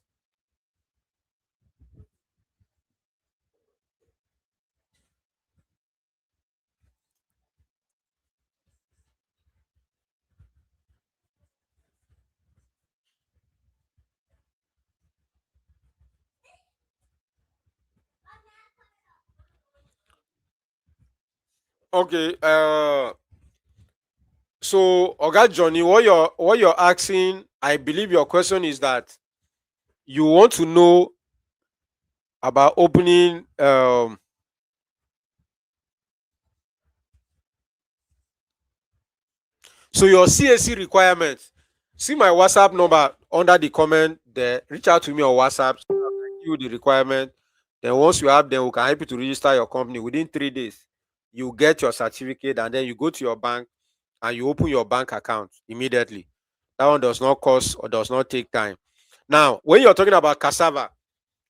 Okay, so Oga Johnny, what you're asking, I believe your question is that you want to know about opening so your CAC requirements. See my WhatsApp number under the comment there. Reach out to me on WhatsApp. So I can give you the requirement. Then once you have them, we can help you to register your company within 3 days. You get your certificate and then you go to your bank and you open your bank account immediately. That one does not cost or does not take time. Now, when you're talking about cassava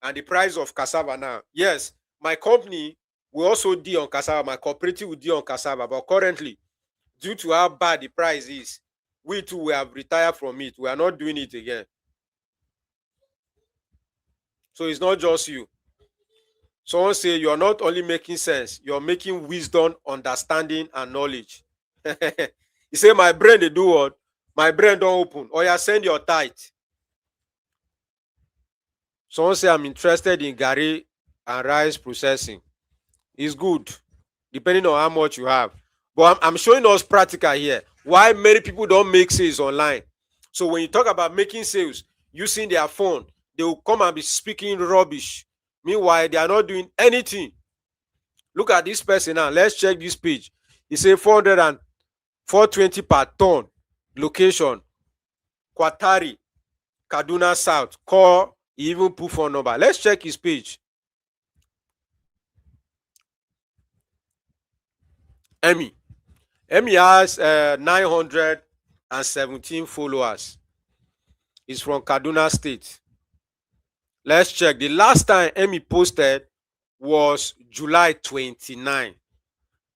and the price of cassava now, yes, my company will also deal on cassava. My cooperative will deal on cassava, but currently, due to how bad the price is, we too we have retired from it. We are not doing it again. So it's not just you. Someone say you are not only making sense, you're making wisdom, understanding, and knowledge. You say my brain they do what? My brain don't open. Or you send your tithe. Someone say I'm interested in garri and rice processing. It's good, depending on how much you have. But I'm showing us practical here. Why many people don't make sales online. So when you talk about making sales using their phone, they will come and be speaking rubbish. Meanwhile, they are not doing anything. Look at this person now. Let's check this page. He say 400 and 420 per ton. Location, Kwatari, Kaduna South. Call, he even put phone number. Let's check his page. Emmy. Emmy has 917 followers. He's from Kaduna State. Let's check. The last time Emmy posted was July 29.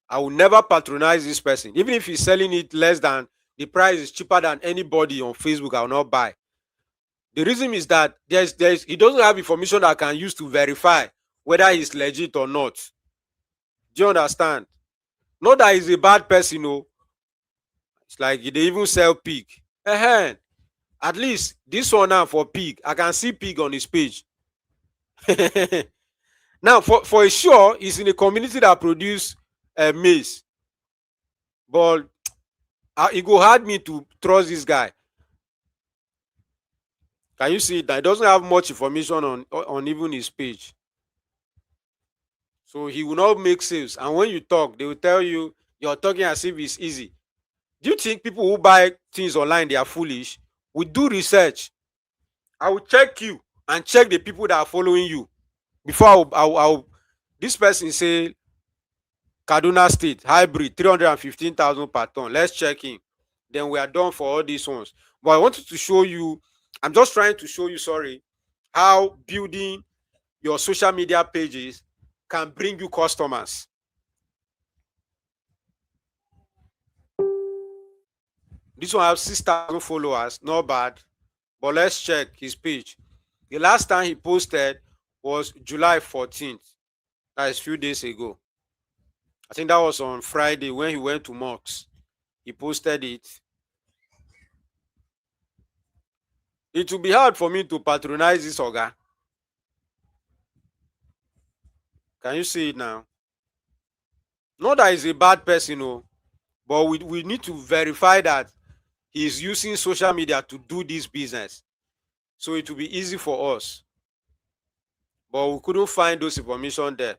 I will never patronize this person. Even if he's selling it less than the price is cheaper than anybody on Facebook, I will not buy. The reason is that he doesn't have information that I can use to verify whether he's legit or not. Do you understand? Not that he's a bad person, no. It's like they even sell pig. At least this one now for pig, I can see pig on his page. Now, for sure, he's in a community that produce maize. But it go hard me to trust this guy. Can you see that he doesn't have much information on even his page? So he will not make sales. And when you talk, they will tell you you're talking as if it's easy. Do you think people who buy things online, they are foolish? We do research. I will check you and check the people that are following you before I'll this person say Kaduna State hybrid 315,000 per ton. Let's check in. Then we are done for all these ones. But I wanted to show you, I'm just trying to show you, sorry, how building your social media pages can bring you customers. This one has 6,000 followers, not bad. But let's check his page. The last time he posted was July 14th. That is a few days ago. I think that was on Friday when he went to Mox. He posted it. It will be hard for me to patronize this Oga. Can you see it now? Not that he's a bad person, no, but we need to verify that he's using social media to do this business. So it will be easy for us. But we couldn't find those information there.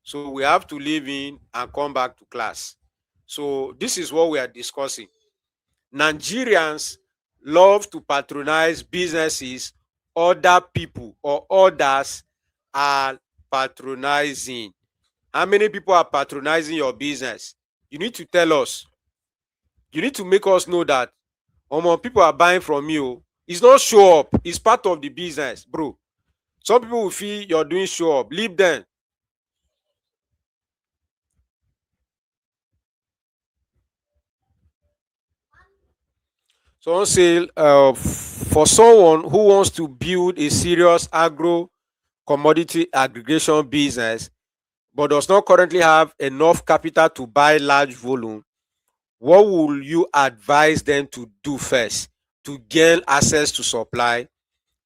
So we have to leave in and come back to class. So this is what we are discussing. Nigerians love to patronize businesses other people or others are patronizing. How many people are patronizing your business? You need to tell us. You need to make us know that people are buying from you. It's not show up. It's part of the business, bro. Some people will feel you're doing show up. Leave them. Someone say, for someone who wants to build a serious agro commodity aggregation business but does not currently have enough capital to buy large volume, what will you advise them to do first to gain access to supply,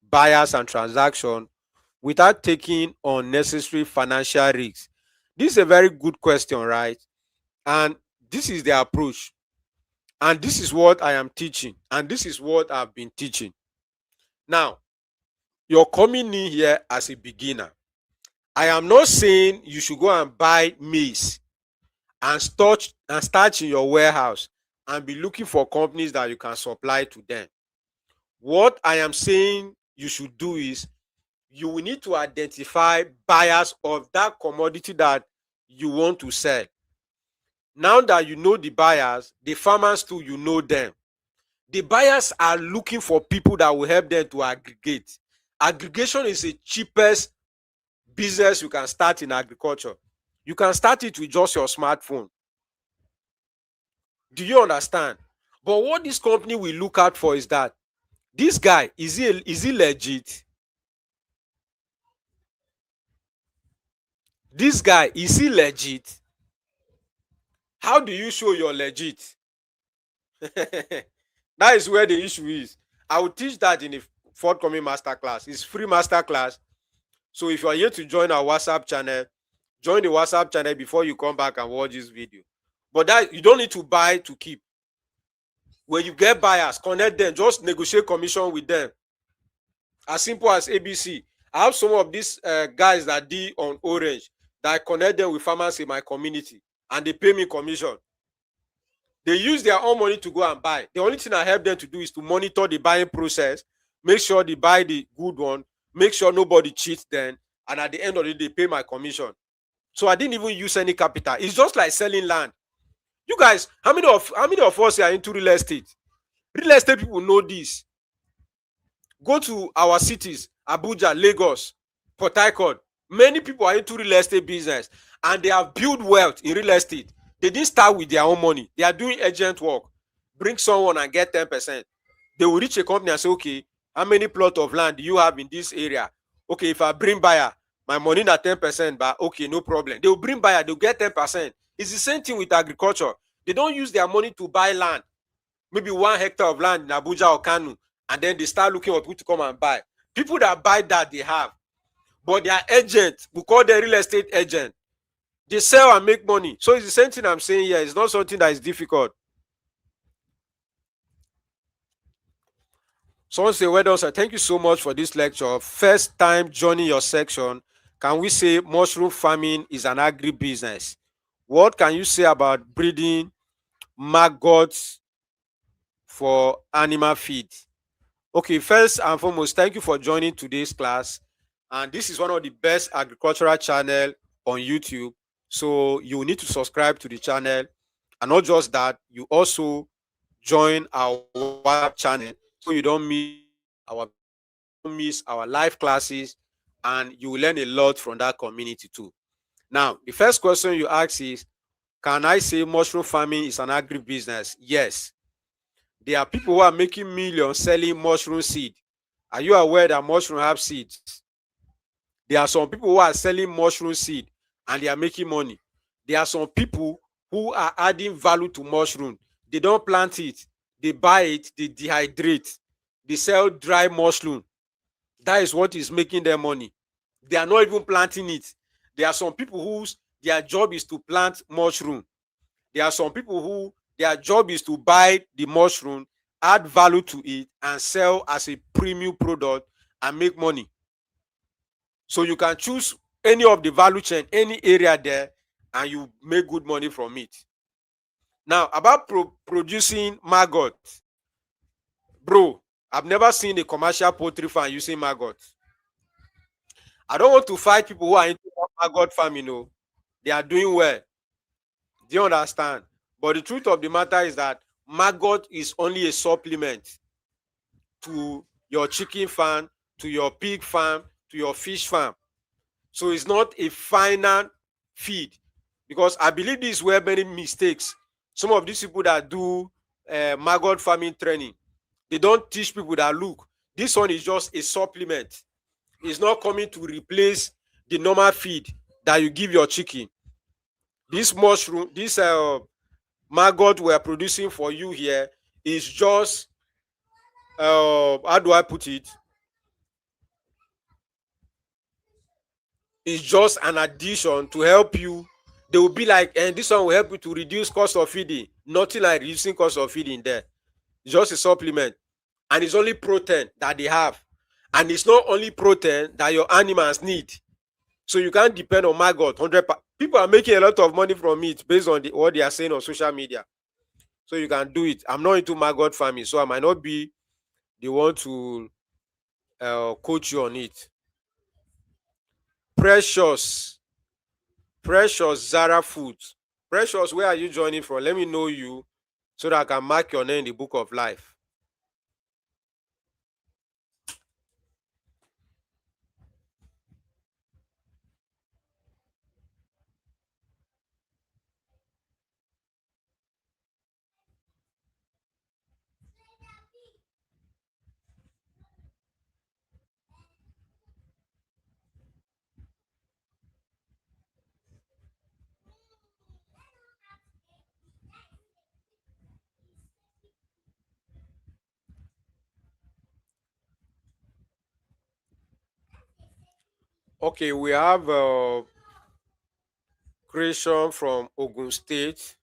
buyers, and transaction without taking unnecessary financial risks? This is a very good question, right? And this is the approach. And this is what I am teaching. And this is what I've been teaching. Now, you're coming in here as a beginner. I am not saying you should go and buy maize and start in your warehouse and be looking for companies that you can supply to them. What I am saying you should do is you will need to identify buyers of that commodity that you want to sell. Now that you know the buyers, the farmers too, you know them. The buyers are looking for people that will help them to aggregate. Aggregation is the cheapest business you can start in agriculture. You can start it with just your smartphone. Do you understand? But what this company will look out for is that this guy, is he legit? This guy, is he legit? How do you show you're legit? That is where the issue is. I will teach that in the forthcoming masterclass. It's free masterclass. So if you are here to join our WhatsApp channel, join the WhatsApp channel before you come back and watch this video. But that you don't need to buy to keep. When you get buyers, connect them. Just negotiate commission with them. As simple as ABC. I have some of these guys that deal on Orange that I connect them with farmers in my community, and they pay me commission. They use their own money to go and buy. The only thing I help them to do is to monitor the buying process, make sure they buy the good one, make sure nobody cheats them, and at the end of the day, they pay my commission. So I didn't even use any capital. It's just like selling land. You guys, how many of us are into real estate? Real estate people know this. Go to our cities, Abuja, Lagos, Port Harcourt. Many people are into real estate business and they have built wealth in real estate. They didn't start with their own money. They are doing agent work. Bring someone and get 10%. They will reach a company and say, okay, how many plot of land do you have in this area? Okay, if I bring buyer, my money na 10%, but okay, no problem. They will bring buyer, they'll get 10%. It's the same thing with agriculture. They don't use their money to buy land, maybe 1 hectare of land in Abuja or Kanu, and then they start looking for people to come and buy. People that buy that, they have, but their agent, we call them real estate agent, they sell and make money. So it's the same thing I'm saying here. It's not something that is difficult. Someone say, well done, sir. Thank you so much for this lecture. First time joining your section. Can we say mushroom farming is an agri-business? What can you say about breeding maggots for animal feed? Okay, first and foremost, thank you for joining today's class. And this is one of the best agricultural channel on YouTube. So you need to subscribe to the channel. And not just that, you also join our WhatsApp channel so you don't miss our live classes, and you will learn a lot from that community too. Now, the first question you ask is, can I say mushroom farming is an agribusiness? Yes. There are people who are making millions selling mushroom seed. Are you aware that mushroom have seeds? There are some people who are selling mushroom seed and they are making money. There are some people who are adding value to mushroom. They don't plant it, they buy it, they dehydrate, they sell dry mushroom. That is what is making them money. They are not even planting it. There are some people whose their job is to plant mushroom. There are some people who their job is to buy the mushroom, add value to it, and sell as a premium product and make money. So you can choose any of the value chain, any area there, and you make good money from it. Now, about producing maggot, bro, I've never seen a commercial poultry farm using maggot. I don't want to fight people who are into maggot farming. No, they are doing well. Do you understand? But the truth of the matter is that maggot is only a supplement to your chicken farm, to your pig farm, to your fish farm. So it's not a final feed, because I believe this is where many mistakes. Some of these people that do maggot farming training, they don't teach people that, look, this one is just a supplement. It's not coming to replace the normal feed that you give your chicken. This mushroom, this maggot we're producing for you here is just how do I put it? It's just an addition to help you. They will be like, and this one will help you to reduce cost of feeding. Nothing like reducing cost of feeding there. It's just a supplement. And it's only protein that they have. And it's not only protein that your animals need. So you can't depend on maggot 100%. People are making a lot of money from it based on what they are saying on social media. So you can do it. I'm not into maggot farming, so I might not be the one to coach you on it. Precious Zara Foods. Precious, where are you joining from? Let me know you so that I can mark your name in the book of life. Okay, we have creation from Ogun State.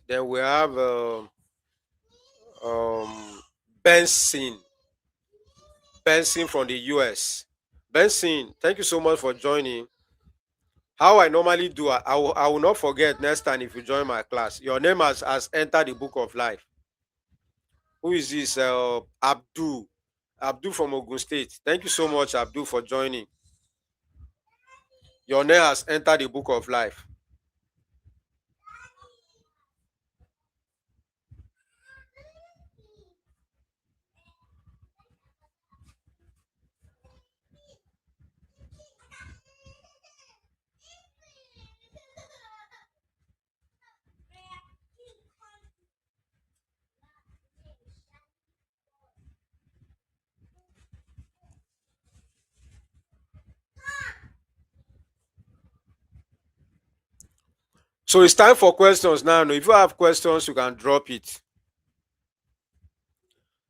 Then we have um, Benson. Benson from the US. Benson, thank you so much for joining. How I normally do, I will not forget next time if you join my class. Your name has entered the book of life. Who is this? Abdul. Abdul from Ogun State. Thank you so much, Abdul, for joining. Your name has entered the book of life. So it's time for questions now. If you have questions, you can drop it.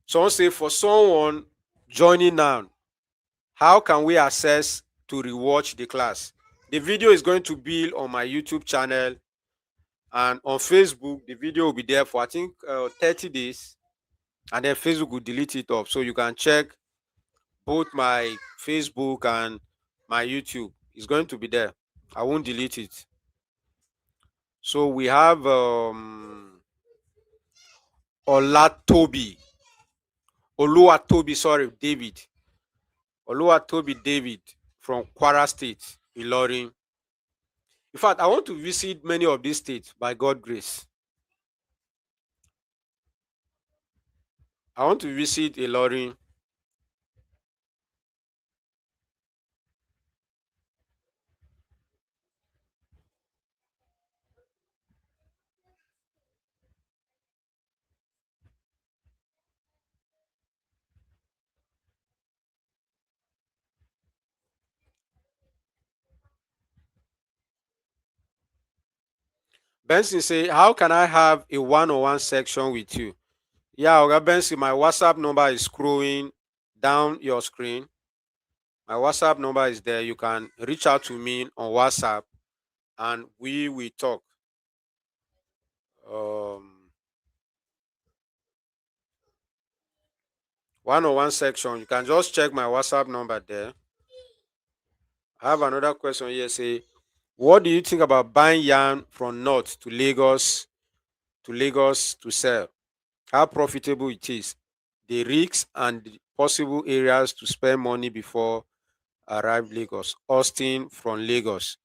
Someone say, for someone joining now, how can we access to rewatch the class? The video is going to be on my YouTube channel, and on Facebook, the video will be there for I think 30 days, and then Facebook will delete it off. So you can check both my Facebook and my YouTube. It's going to be there. I won't delete it. So we have Olatobi. Oluwatobi, sorry, David. Oluwatobi David from Kwara State, Ilorin. In fact, I want to visit many of these states by God's grace. I want to visit Ilorin. Benson say, how can I have a one-on-one section with you? Yeah, Oga Benson, my WhatsApp number is scrolling down your screen. My WhatsApp number is there. You can reach out to me on WhatsApp and we will talk. One-on-one section. You can just check my WhatsApp number there. I have another question here. Say, what do you think about buying yarn from North to Lagos to sell? How profitable it is, the risks and the possible areas to spend money before arrive Lagos. Austin from Lagos.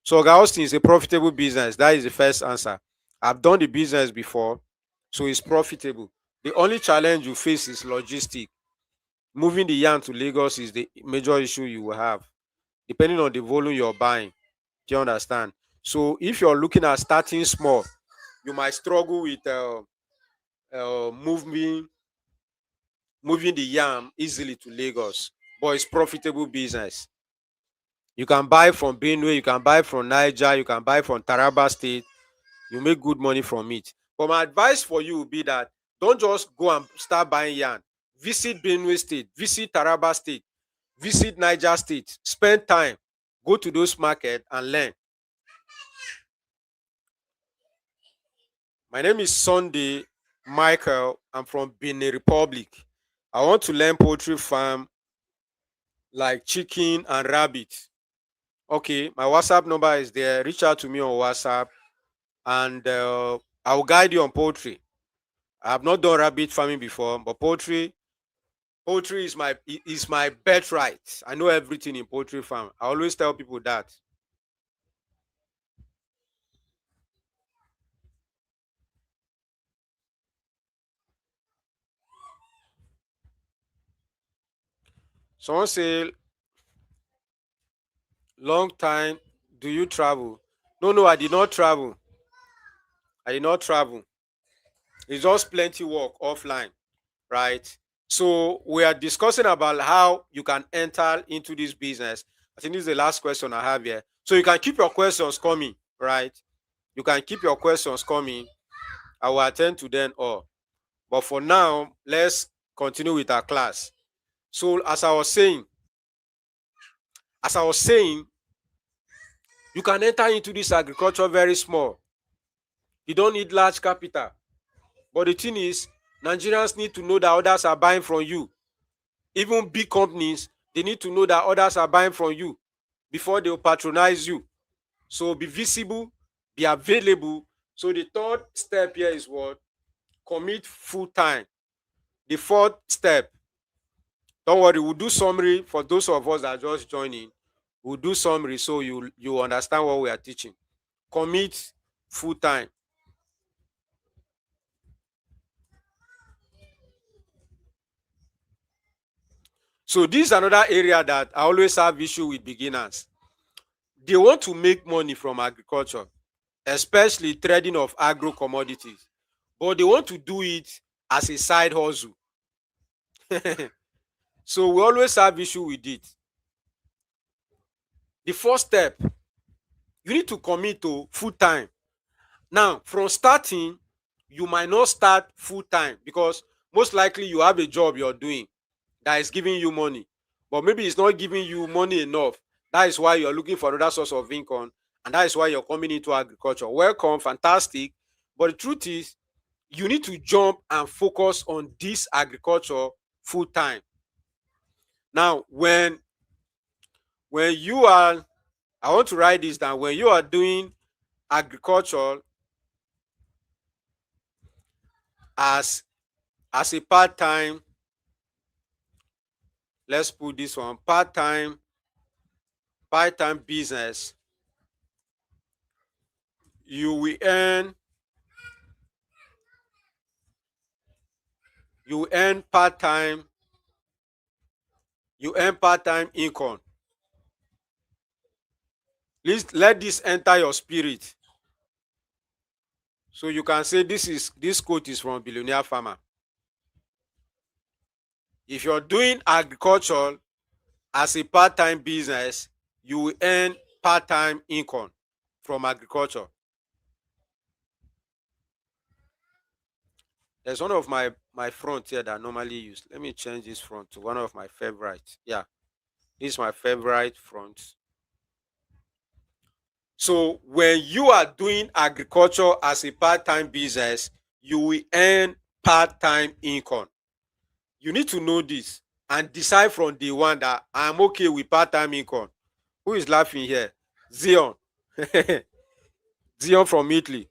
So Oga Austin is a profitable business. That is the first answer. I've done the business before, so it's profitable. The only challenge you face is logistic. Moving the yarn to Lagos is the major issue you will have, depending on the volume you're buying. Do you understand? So if you're looking at starting small, you might struggle with moving the yarn easily to Lagos, but it's profitable business. You can buy from Benue, you can buy from Niger, you can buy from Taraba State. You make good money from it. But my advice for you would be that don't just go and start buying yarn. Visit Benue State, visit Taraba State, visit Niger State, spend time, go to those markets and learn. My name is Sunday Michael. I'm from Benin Republic. I want to learn poultry farm like chicken and rabbit. Okay, my WhatsApp number is there. Reach out to me on WhatsApp and I'll guide you on poultry. I have not done rabbit farming before, but poultry is my birthright. I know everything in poultry farm. I always tell people that. Someone say, long time, do you travel? No, I did not travel. I did not travel. It's just plenty work offline, right? So we are discussing about how you can enter into this business. I think this is the last question I have here. So you can keep your questions coming, right? You can keep your questions coming. I will attend to them all. But for now, let's continue with our class. So as I was saying, you can enter into this agriculture very small. You don't need large capital. But the thing is, Nigerians need to know that others are buying from you. Even big companies, they need to know that others are buying from you before they will patronize you. So be visible, be available. So the third step here is what? Commit full time. The fourth step, don't worry, we'll do summary for those of us that are just joining. We'll do summary so you understand what we are teaching. Commit full time. So this is another area that I always have issue with beginners. They want to make money from agriculture, especially trading of agro commodities, but they want to do it as a side hustle. So we always have issue with it. The first step, you need to commit to full time. Now, from starting, you might not start full time because most likely you have a job you're doing that is giving you money, but maybe it's not giving you money enough. That is why you're looking for another source of income, and that is why you're coming into agriculture. Welcome, fantastic. But the truth is, you need to jump and focus on this agriculture full time. Now, when you are, I want to write this down. When you are doing agriculture as a part-time, let's put this one, part-time business, you will earn you earn part-time you earn part-time income. Please let this enter your spirit, so you can say this quote is from Billionaire Farmer. If you're doing agriculture as a part-time business, you will earn part-time income from agriculture. There's one of my front here that I normally use. Let me change this front to one of my favorites. Yeah, this is my favorite front. So when you are doing agriculture as a part-time business, you will earn part-time income. You need to know this and decide from day one that I'm okay with part-time income. Who is laughing here? Zion. Zion from Italy.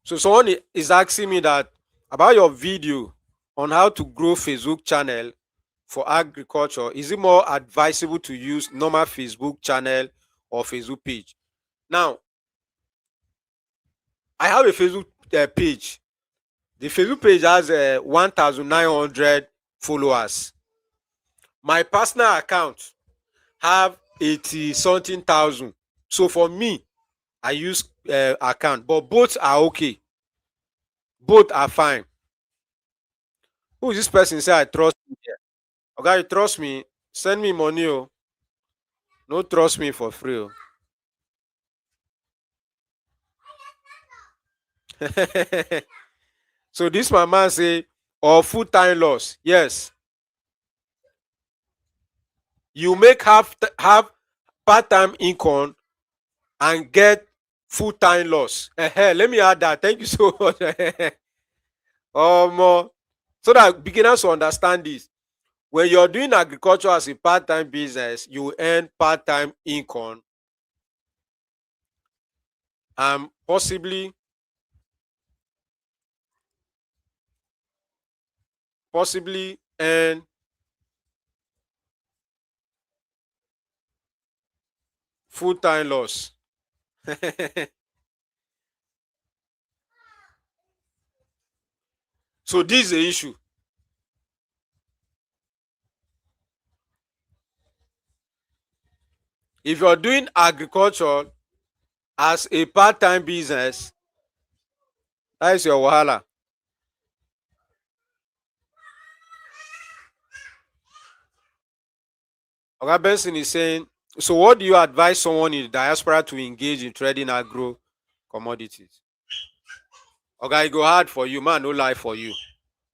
So someone is asking me that about your video on how to grow Facebook channel for agriculture. Is it more advisable to use normal Facebook channel or Facebook page? Now, I have a Facebook page. The Facebook page has 1,900 followers. My personal account have 80 something thousand. So for me, I use account, but both are okay. Both are fine. Who is this person say I trust me here? Okay, you trust me? Send me money. Oh. No trust me for free. Oh. So this my man say, or full time loss. Yes, you make half part time income and get full time loss. Let me add that. Thank you so much. So that beginners will understand this. When you're doing agriculture as a part time business, you earn part time income and possibly earn full time loss. So this is the issue. If you're doing agriculture as a part-time business, that is your wahala. Oga Benson is saying, so what do you advise someone in the diaspora to engage in trading agro commodities? Oga, it go hard for you, man, no lie for you.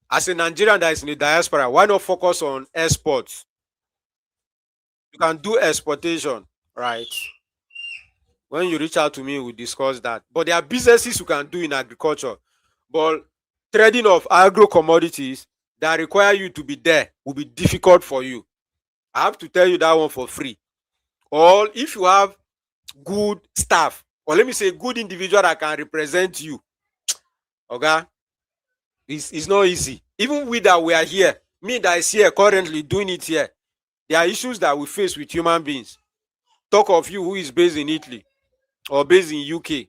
As a Nigerian that is in the diaspora, why not focus on exports? You can do exportation, right? When you reach out to me, we'll discuss that. But there are businesses you can do in agriculture. But trading of agro commodities that require you to be there will be difficult for you. I have to tell you that one for free. Or if you have good staff, or let me say good individual that can represent you, okay, it's not easy. Even we that we are here, me that is here currently doing it here, there are issues that we face with human beings. Talk of you who is based in Italy or based in UK.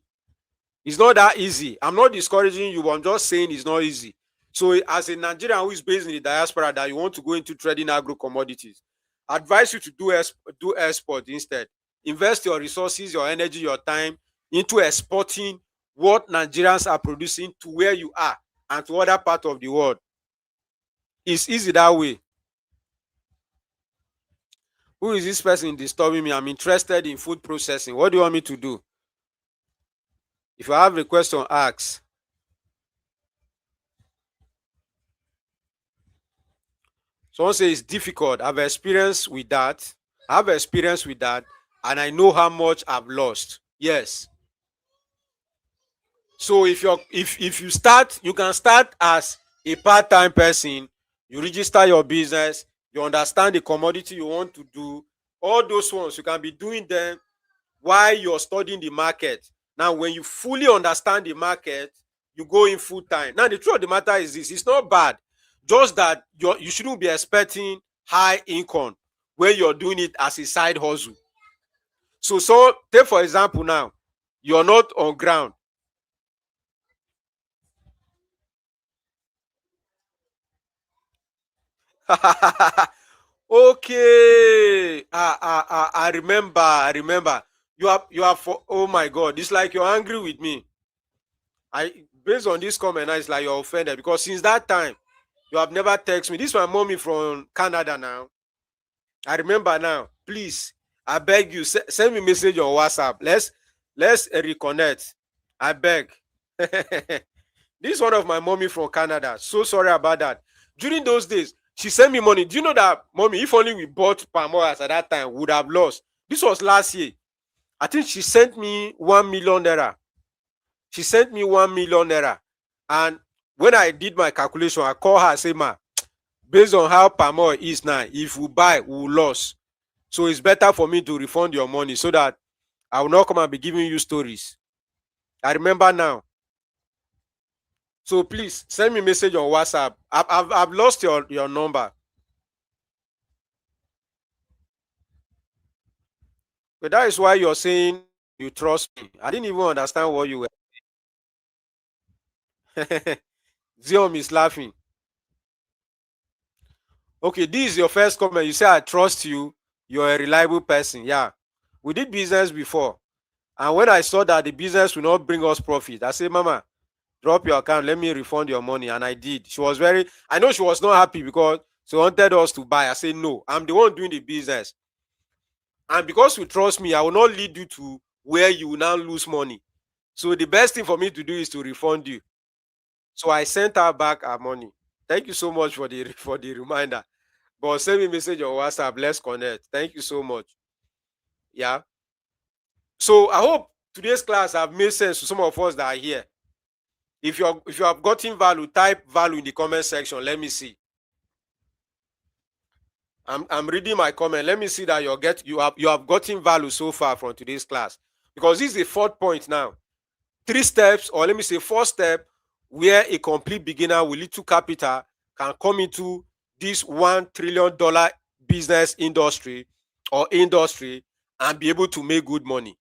It's not that easy. I'm not discouraging you, but I'm just saying it's not easy. So as a Nigerian who is based in the diaspora that you want to go into trading agro commodities, I advise you to do export instead. invest your resources, your energy, your time into exporting what Nigerians are producing to where you are and to other part of the world. It's easy that way. Who is this person disturbing me? I'm interested in food processing. What do you want me to do? If you have a question, ask. Someone say it's difficult. I've experienced with that. I have experience with that, and I know how much I've lost. Yes. So if you start, you can start as a part-time person. You register your business. You understand the commodity you want to do. All those ones you can be doing them while you're studying the market. Now, when you fully understand the market, you go in full time. Now, the truth of the matter is this: it's not bad, just that you shouldn't be expecting high income when you're doing it as a side hustle. So take for example now, you're not on ground. Okay. I remember. I remember. You are for. Oh my God! It's like you're angry with me. I Based on this comment now, it's like you're offended because since that time you have never text me. This is my mommy from Canada now. I remember now. Please, I beg you, send me message on WhatsApp. Let's reconnect. I beg. This is one of my mommy from Canada. So sorry about that. During those days, she sent me money. Do you know that, mommy? If only we bought palm oil at that time, would have lost. This was last year. I think she sent me 1 million naira. She sent me 1 million naira, and when I did my calculation, I call her say, ma, based on how palm oil is now, if we buy, we will lose. So it's better for me to refund your money so that I will not come and be giving you stories. I remember now. So please send me a message on WhatsApp. I've lost your number. But that is why you're saying you trust me. I didn't even understand what you were. Zion is laughing. Okay, this is your first comment. You say I trust you. You're a reliable person. Yeah. We did business before. And when I saw that the business will not bring us profit, I said, Mama, drop your account. Let me refund your money. And I did. She was I know she was not happy because she wanted us to buy. I said, no, I'm the one doing the business. And because you trust me, I will not lead you to where you will now lose money. So the best thing for me to do is to refund you. So I sent her back her money. Thank you so much for the for the reminder. But send me a message on WhatsApp. Let's connect. Thank you so much. Yeah. So I hope today's class have made sense to some of us that are here. If you have gotten value, type value in the comment section. Let me see. I'm reading my comment. Let me see that you have gotten value so far from today's class. Because this is the fourth point now. 3 steps, or let me say 4 steps, where a complete beginner with little capital can come into this $1 trillion business industry or industry and be able to make good money.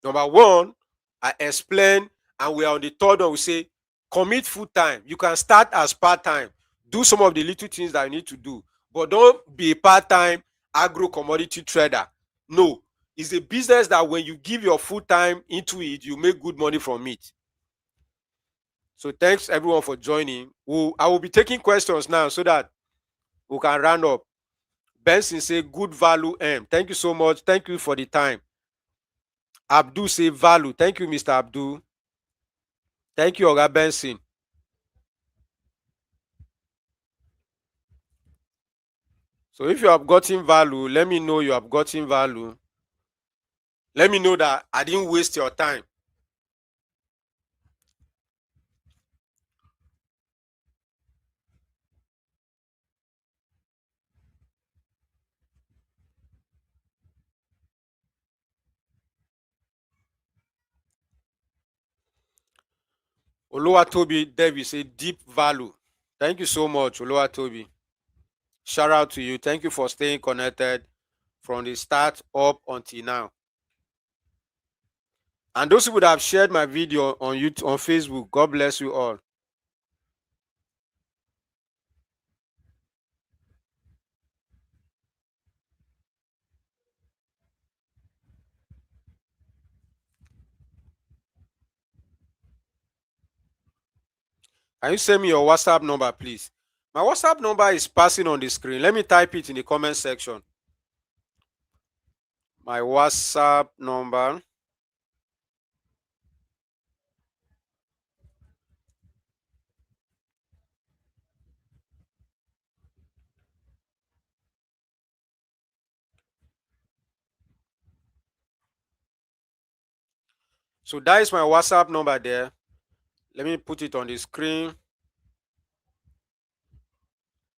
Number one, I explain, and we are on the third one. We say commit full time. You can start as part time. Do some of the little things that you need to do, but don't be a part time agro commodity trader. No, it's a business that when you give your full time into it, you make good money from it. So thanks everyone for joining. I will be taking questions now so that we can round up. Benson say good value M. Thank you so much. Thank you for the time. Abdul say value. Thank you, Mr. Abdul. Thank you, Oga Benson. So if you have gotten value, let me know you have gotten value. Let me know that I didn't waste your time. Oluwatobi Devi say deep value. Thank you so much, Oluwatobi. Shout out to you. Thank you for staying connected from the start up until now. And those people that have shared my video on YouTube, on Facebook, God bless you all. Can you send me your WhatsApp number, please? My WhatsApp number is passing on the screen. Let me type it in the comment section. My WhatsApp number. So that is my WhatsApp number there. Let me put it on the screen.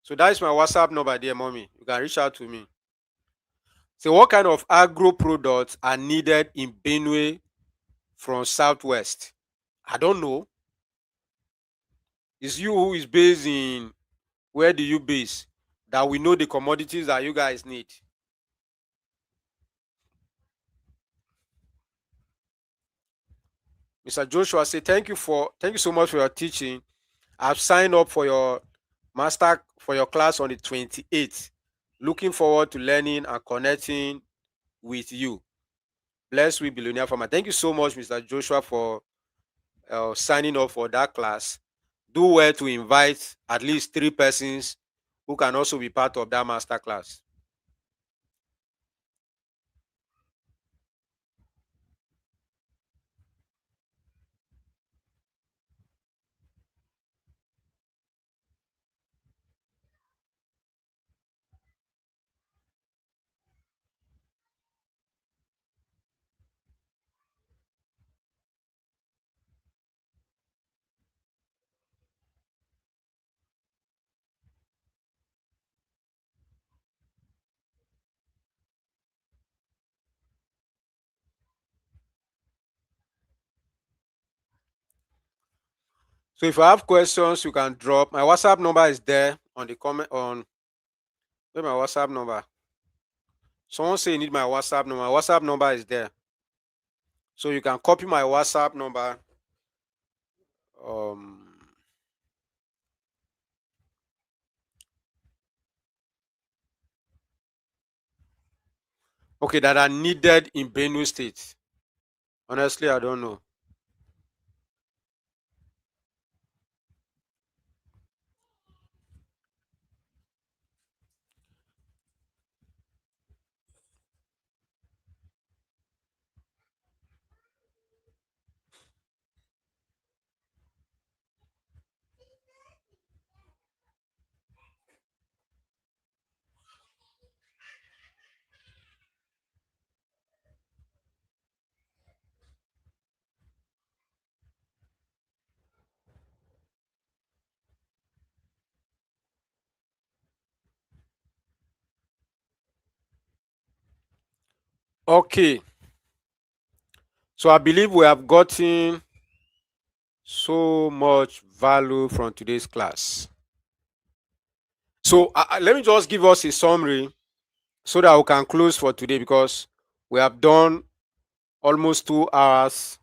So that is my WhatsApp number there, mommy. You can reach out to me. So what kind of agro products are needed in Benue from Southwest? I don't know. It's you who is based in, where do you base, that we know the commodities that you guys need. Mr. Joshua say thank you so much for your teaching. I've signed up for your class on the 28th. Looking forward to learning and connecting with you. Blessed with Billionaire Farmer. Thank you so much, Mr. Joshua, for signing up for that class. Do well to invite at least 3 persons who can also be part of that master class. So if you have questions, you can drop. My WhatsApp number is there on the comment on. Where my WhatsApp number? Someone say you need my WhatsApp number. My WhatsApp number is there. So you can copy my WhatsApp number. Um, okay, that are needed in Benue State. Honestly, I don't know. Okay. So I believe we have gotten so much value from today's class. So let me just give us a summary so that we can close for today, because we have done almost 2 hours.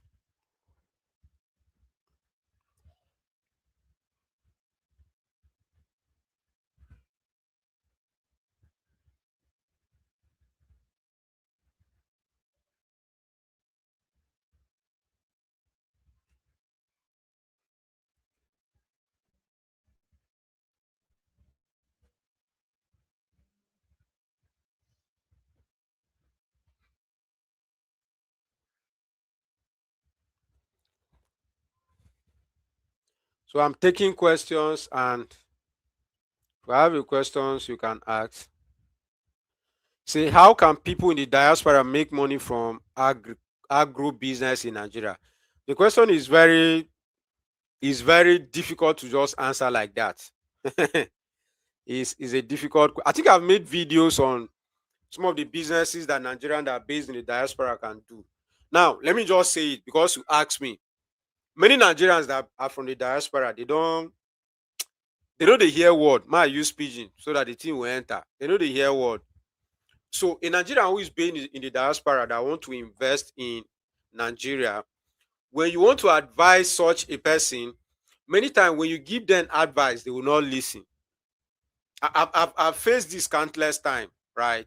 So I'm taking questions, and if you have any questions, you can ask. Say, how can people in the diaspora make money from agro business in Nigeria? The question is very difficult to just answer like that. Is a difficult. I think I've made videos on some of the businesses that Nigerians that are based in the diaspora can do. Now, let me just say it because you asked me. Many Nigerians that are from the diaspora, they know they hear word. Might use pidgin so that the thing will enter. They know they hear word. So a Nigerian who is being in the diaspora that want to invest in Nigeria, when you want to advise such a person, many times when you give them advice, they will not listen. I've faced this countless time, right?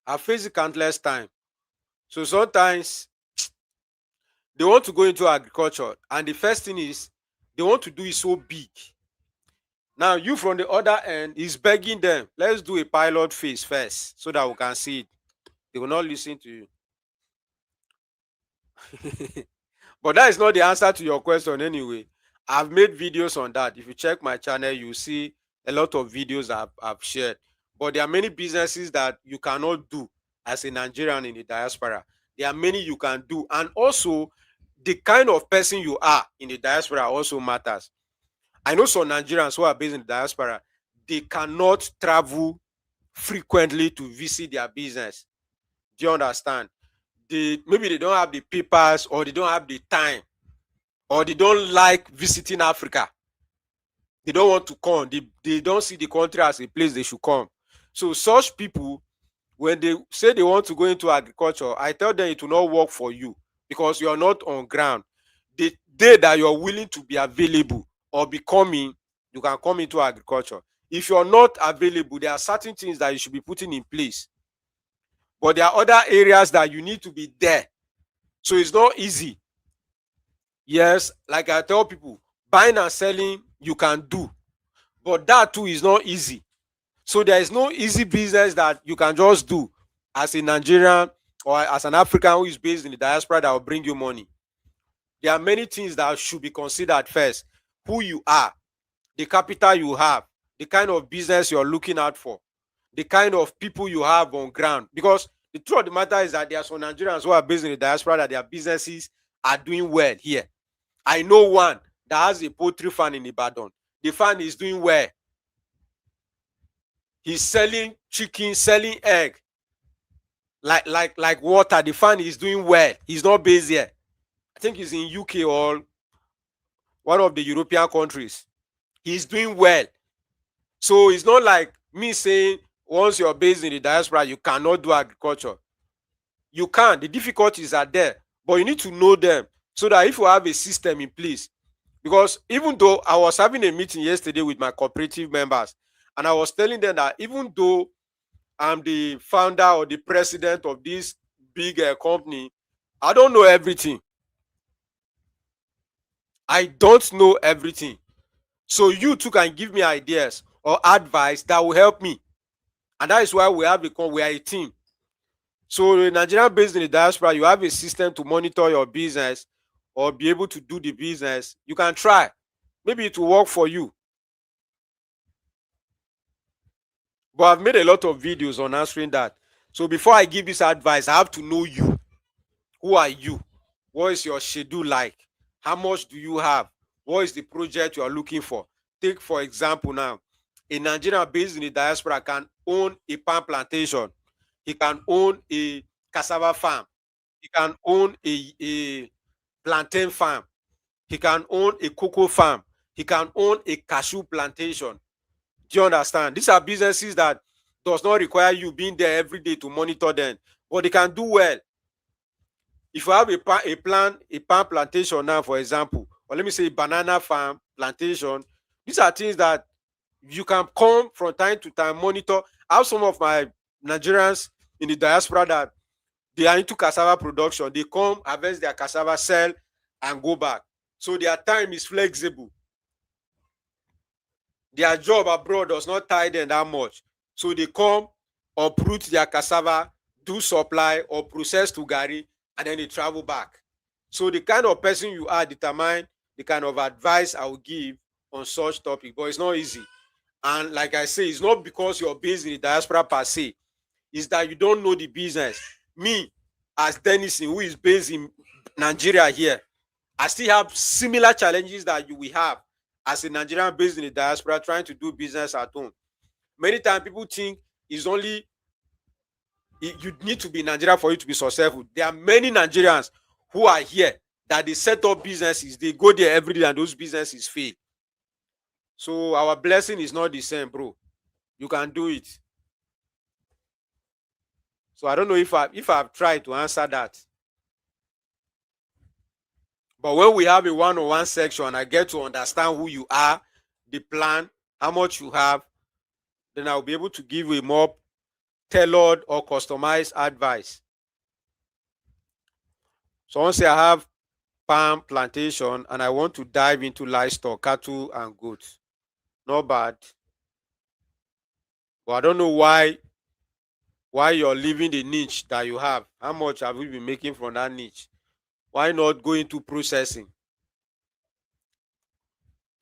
I've faced it countless time. So sometimes they want to go into agriculture, and the first thing is They want to do it so big. Now you from the other end is begging them, let's do a pilot phase first so that we can see it. They will not listen to you. But that is not the answer to your question anyway. I've made videos on that. If you check my channel, you see a lot of videos I've shared. But there are many businesses that you cannot do as a Nigerian in the diaspora. There are many you can do. And also, the kind of person you are in the diaspora also matters. I know some Nigerians who are based in the diaspora, they cannot travel frequently to visit their business. Do you understand? Maybe they don't have the papers, or they don't have the time, or they don't like visiting Africa. They don't want to come. They don't see the country as a place they should come. So such people, when they say they want to go into agriculture, I tell them it will not work for you because you are not on ground. The day that you are willing to be available or be coming, you can come into agriculture. If you're not available, there are certain things that you should be putting in place. But there are other areas that you need to be there. So it's not easy. Yes, like I tell people, buying and selling you can do, but that too is not easy. So there is no easy business that you can just do as a Nigerian or as an African who is based in the diaspora that will bring you money. There are many things that should be considered first. Who you are, the capital you have, the kind of business you're looking out for, the kind of people you have on ground. Because the truth of the matter is that there are some Nigerians who are based in the diaspora that their businesses are doing well here. I know one that has a poultry farm in Ibadan. The farm is doing well. He's selling chicken, selling egg, like water. The farm is doing well. He's not based here. I think he's in UK or one of the European countries. He's doing well. So it's not like me saying once you're based in the diaspora, you cannot do agriculture. You can. The difficulties are there, but you need to know them so that if you have a system in place, because even though I was having a meeting yesterday with my cooperative members, and I was telling them that even though I'm the founder or the president of this big company, I don't know everything. I don't know everything. So you too can give me ideas or advice that will help me. And that is why we are a team. So in Nigeria based in the diaspora, you have a system to monitor your business or be able to do the business. You can try. Maybe it will work for you. But I've made a lot of videos on answering that. So before I give this advice, I have to know you. Who are you? What is your schedule like? How much do you have? What is the project you are looking for? Take, for example, now, a Nigerian based in the diaspora can own a palm plantation. He can own a cassava farm. He can own a plantain farm. He can own a cocoa farm. He can own a cashew plantation. Do you understand? These are businesses that does not require you being there every day to monitor them, but they can do well. If you have a palm plantation now, for example, or let me say banana farm plantation, these are things that you can come from time to time, monitor. I have some of my Nigerians in the diaspora that they are into cassava production. They come, harvest their cassava, sell, and go back. So their time is flexible. Their job abroad does not tie them that much. So they come, uproot their cassava, do supply or process to garri, and then they travel back. So the kind of person you are determine the kind of advice I will give on such topic. But it's not easy. And like I say, it's not because you're based in the diaspora per se. It's that you don't know the business. Me, as Denison, who is based in Nigeria here, I still have similar challenges that you will have as a Nigerian based in the diaspora trying to do business at home. Many times people think it's only you need to be in Nigeria for you to be successful. There are many Nigerians who are here that they set up businesses, they go there every day and those businesses fail. So our blessing is not the same, bro. You can do it. So I don't know if I've tried to answer that. But when we have a one-on-one section, I get to understand who you are, the plan, how much you have, then I'll be able to give you a more tailored or customized advice. So once I have palm plantation and I want to dive into livestock, cattle and goats. Not bad. But I don't know why you're leaving the niche that you have. How much have you been making from that niche? Why not go into processing?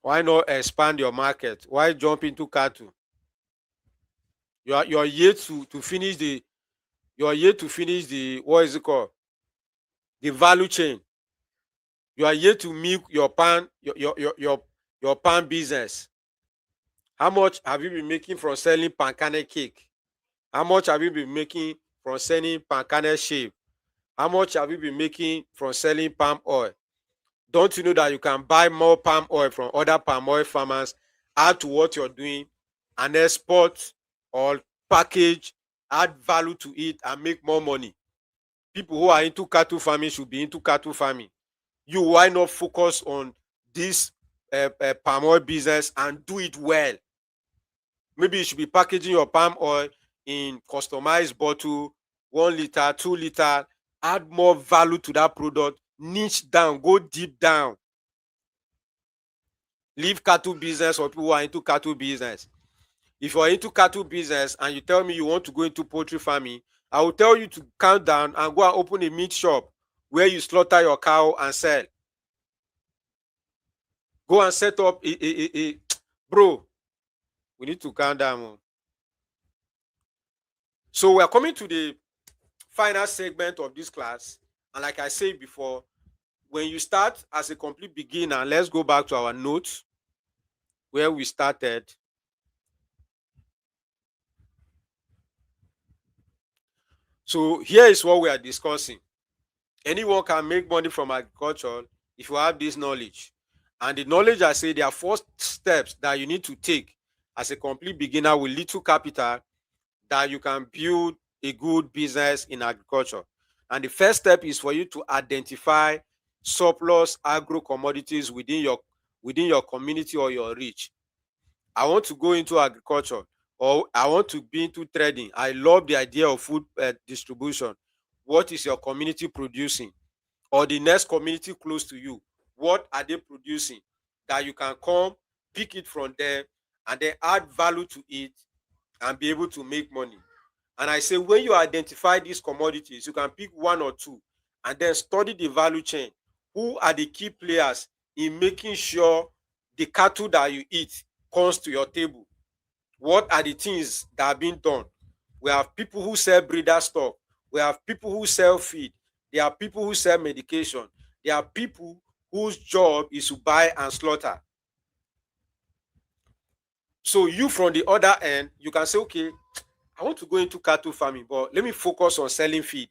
Why not expand your market? Why jump into cattle? You're yet to finish the you're yet to finish the what is it called? The value chain. You are yet to milk your pan, your pan business. How much have you been making from selling pan kernel cake? How much have you been making from selling palm kernel shape? How much have you been making from selling palm oil? Don't you know that you can buy more palm oil from other palm oil farmers, add to what you're doing, and export or package, add value to it, and make more money? People who are into cattle farming should be into cattle farming. You, why not focus on this palm oil business and do it well? Maybe you should be packaging your palm oil in customized bottle, 1 liter, 2 liter. Add more value to that product. Niche down, go deep down. Leave cattle business for people who are into cattle business. If you're into cattle business and you tell me you want to go into poultry farming, I will tell you to calm down and go and open a meat shop where you slaughter your cow and sell. Go and set up bro. We need to calm down. So we're coming to the final segment of this class. And like I said before, when you start as a complete beginner, let's go back to our notes where we started. So here is what we are discussing. Anyone can make money from agriculture if you have this knowledge. And the knowledge, I say, there are 4 steps that you need to take as a complete beginner with little capital that you can build a good business in agriculture. And the first step is for you to identify surplus agro commodities within your community or your reach. I want to go into agriculture or I want to be into trading. I love the idea of food distribution. What is your community producing? Or the next community close to you, what are they producing that you can come pick it from them and then add value to it and be able to make money? And I say, when you identify these commodities, you can pick 1 or 2 and then study the value chain. Who are the key players in making sure the cattle that you eat comes to your table? What are the things that are being done? We have people who sell breeder stock. We have people who sell feed. There are people who sell medication. There are people whose job is to buy and slaughter. So you, from the other end, you can say, okay, I want to go into cattle farming, but let me focus on selling feed,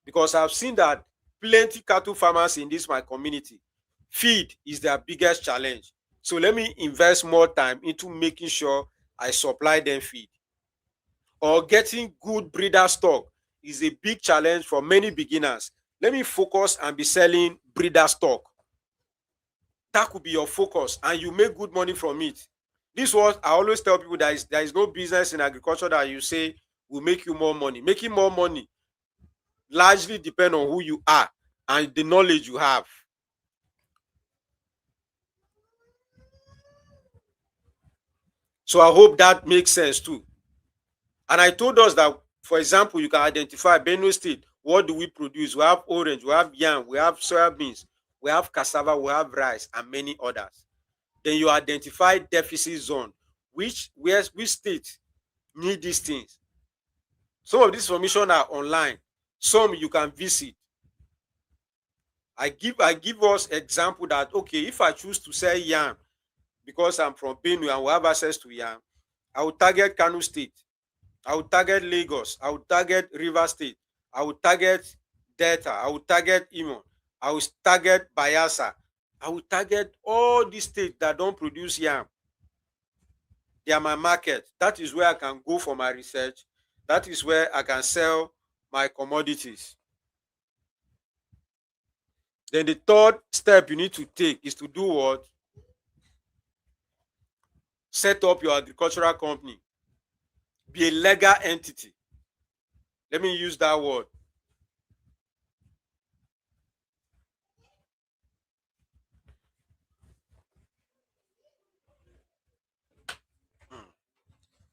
because I've seen that plenty cattle farmers in this my community, feed is their biggest challenge. So let me invest more time into making sure I supply them feed. Or getting good breeder stock is a big challenge for many beginners. Let me focus and be selling breeder stock. That could be your focus and you make good money from it. This was I always tell people that there is no business in agriculture that you say will make you more money. Making more money largely depend on who you are and the knowledge you have. So I hope that makes sense too. And I told us that, for example, you can identify Benue State. What do we produce? We have orange, we have yam, we have soybeans, we have cassava, we have rice, and many others. Then you identify deficit zone. Which state need these things? Some of this information are online. Some you can visit. I give us example that, okay, if I choose to sell yam because I'm from Benue and we have access to yam, I will target Kano State. I will target Lagos. I will target River State. I will target Delta. I will target Imo. I will target Bayelsa. I will target all these states that don't produce yam. They are my market. That is where I can go for my research. That is where I can sell my commodities. Then the third step you need to take is to do what? Set up your agricultural company. Be a legal entity. Let me use that word.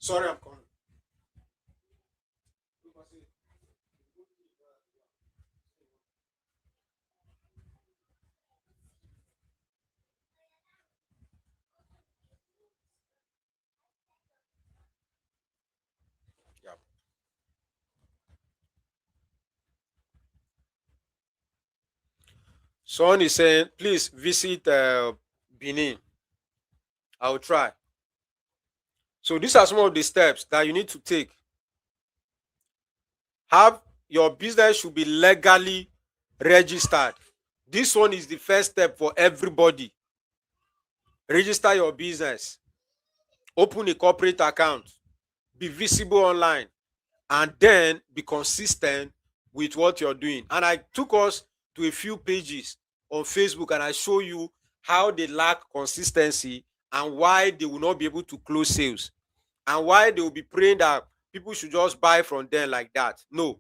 Sorry, I'm coming. Yeah. Someone is saying, please visit Benin. I'll try. So these are some of the steps that you need to take. Have your business should be legally registered. This one is the first step for everybody. Register your business, open a corporate account, be visible online, and then be consistent with what you're doing. And I took us to a few pages on Facebook and I show you how they lack consistency and why they will not be able to close sales and why they will be praying that people should just buy from them like that. No,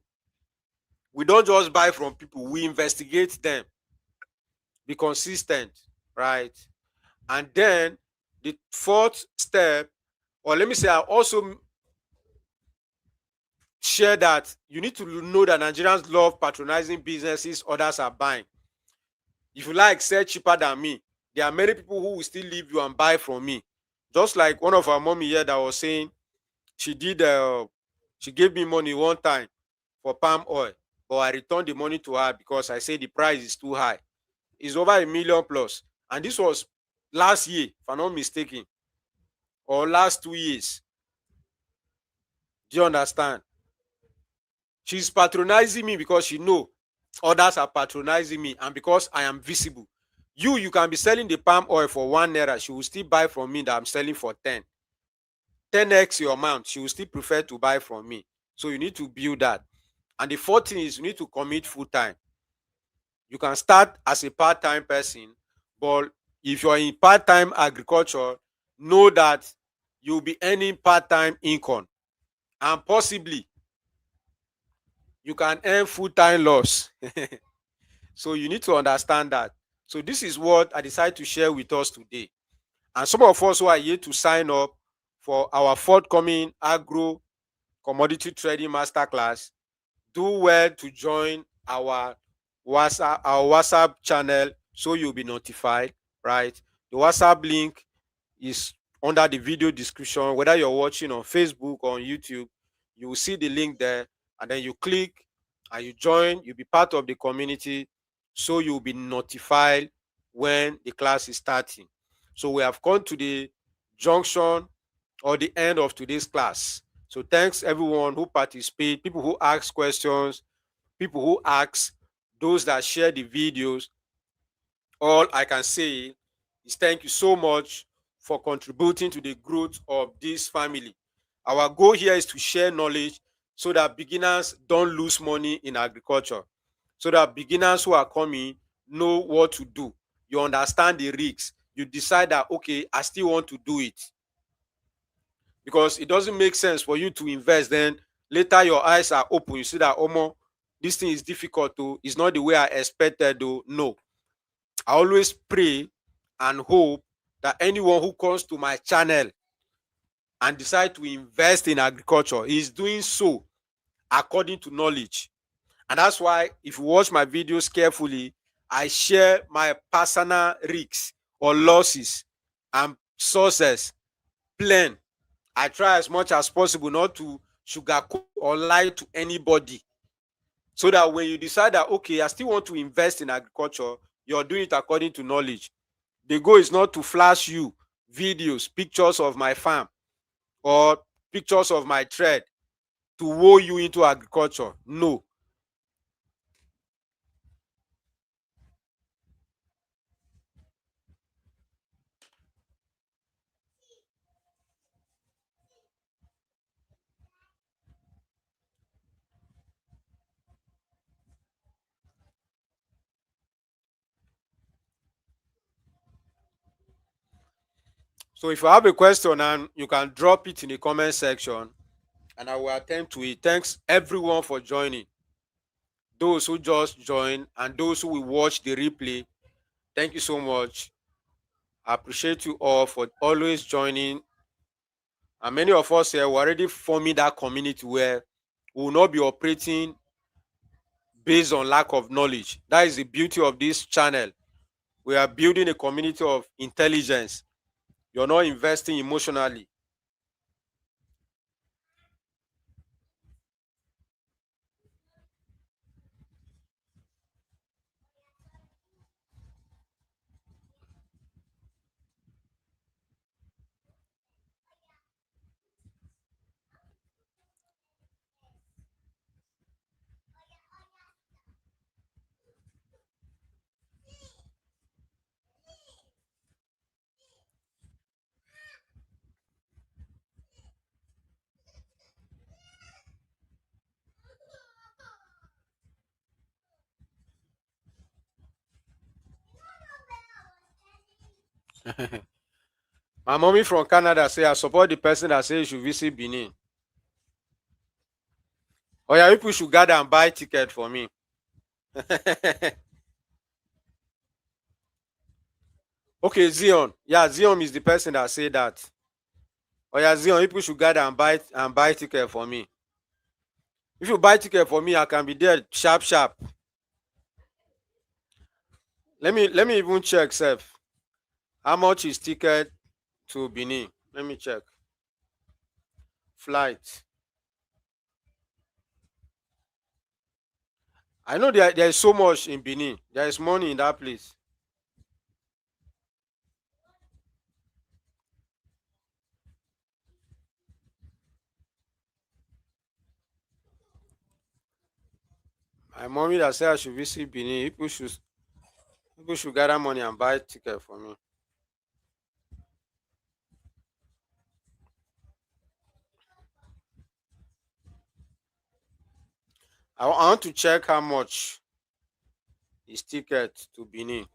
we don't just buy from people, we investigate them, be consistent, right? And then the fourth step, or let me say, I also share that you need to know that Nigerians love patronizing businesses others are buying. If you like sell cheaper than me, there are many people who will still leave you and buy from me. Just like one of our mommy here that was saying she did she gave me money one time for palm oil, but I returned the money to her because I said the price is too high. It's over 1 million plus. And this was last year, if I'm not mistaken, or last 2 years. Do you understand? She's patronizing me because she know others are patronizing me and because I am visible. You can be selling the palm oil for 1 naira. She will still buy from me that I'm selling for 10. 10x your amount. She will still prefer to buy from me. So you need to build that. And the fourth thing is you need to commit full time. You can start as a part-time person, but if you're in part-time agriculture, know that you'll be earning part-time income and possibly you can earn full-time loss. So you need to understand that. So this is what I decided to share with us today. And some of us who are yet to sign up for our forthcoming agro commodity trading masterclass, do well to join our WhatsApp channel so you'll be notified, right? The WhatsApp link is under the video description. Whether you're watching on Facebook or on YouTube, you will see the link there, and then you click and you join. You'll be part of the community, so you'll be notified when the class is starting. So we have come to the junction or the end of today's class. So thanks everyone who participate, people who ask questions, people who ask, those that share the videos. All I can say is thank you so much for contributing to the growth of this family. Our goal here is to share knowledge so that beginners don't lose money in agriculture, so that beginners who are coming know what to do. You understand the risks. You decide that, okay, I still want to do it. Because it doesn't make sense for you to invest, then later your eyes are open. You see that, Omo, this thing is difficult, though. It's not the way I expected, though. No. I always pray and hope that anyone who comes to my channel and decide to invest in agriculture is doing so according to knowledge. And that's why if you watch my videos carefully, I share my personal risks or losses and sources plain. I try as much as possible not to sugarcoat or lie to anybody, so that when you decide that, okay, I still want to invest in agriculture, you're doing it according to knowledge. The goal is not to flash you videos, pictures of my farm or pictures of my trade to woo you into agriculture. No. So if you have a question, and you can drop it in the comment section and I will attend to it. Thanks everyone for joining. Those who just joined and those who will watch the replay, thank you so much. I appreciate you all for always joining And many of us here were already forming that community where we will not be operating based on lack of knowledge. That is the beauty of this channel. We are building a community of intelligence. You're not investing emotionally. My mommy from Canada say I support the person that says you should visit Benin. Oh yeah, people should gather and buy ticket for me. Okay, Zion. Yeah, Zion is the person that say that. Oh yeah, Zion, people should gather and buy ticket for me. If you buy ticket for me, I can be there sharp sharp. Let me even check, Seth. How much is ticket to Benin? Let me check. Flight. I know there is so much in Benin. There is money in that place. My mommy that said I should visit Benin. People should gather money and buy ticket for me. I want to check how much is ticket to Benin.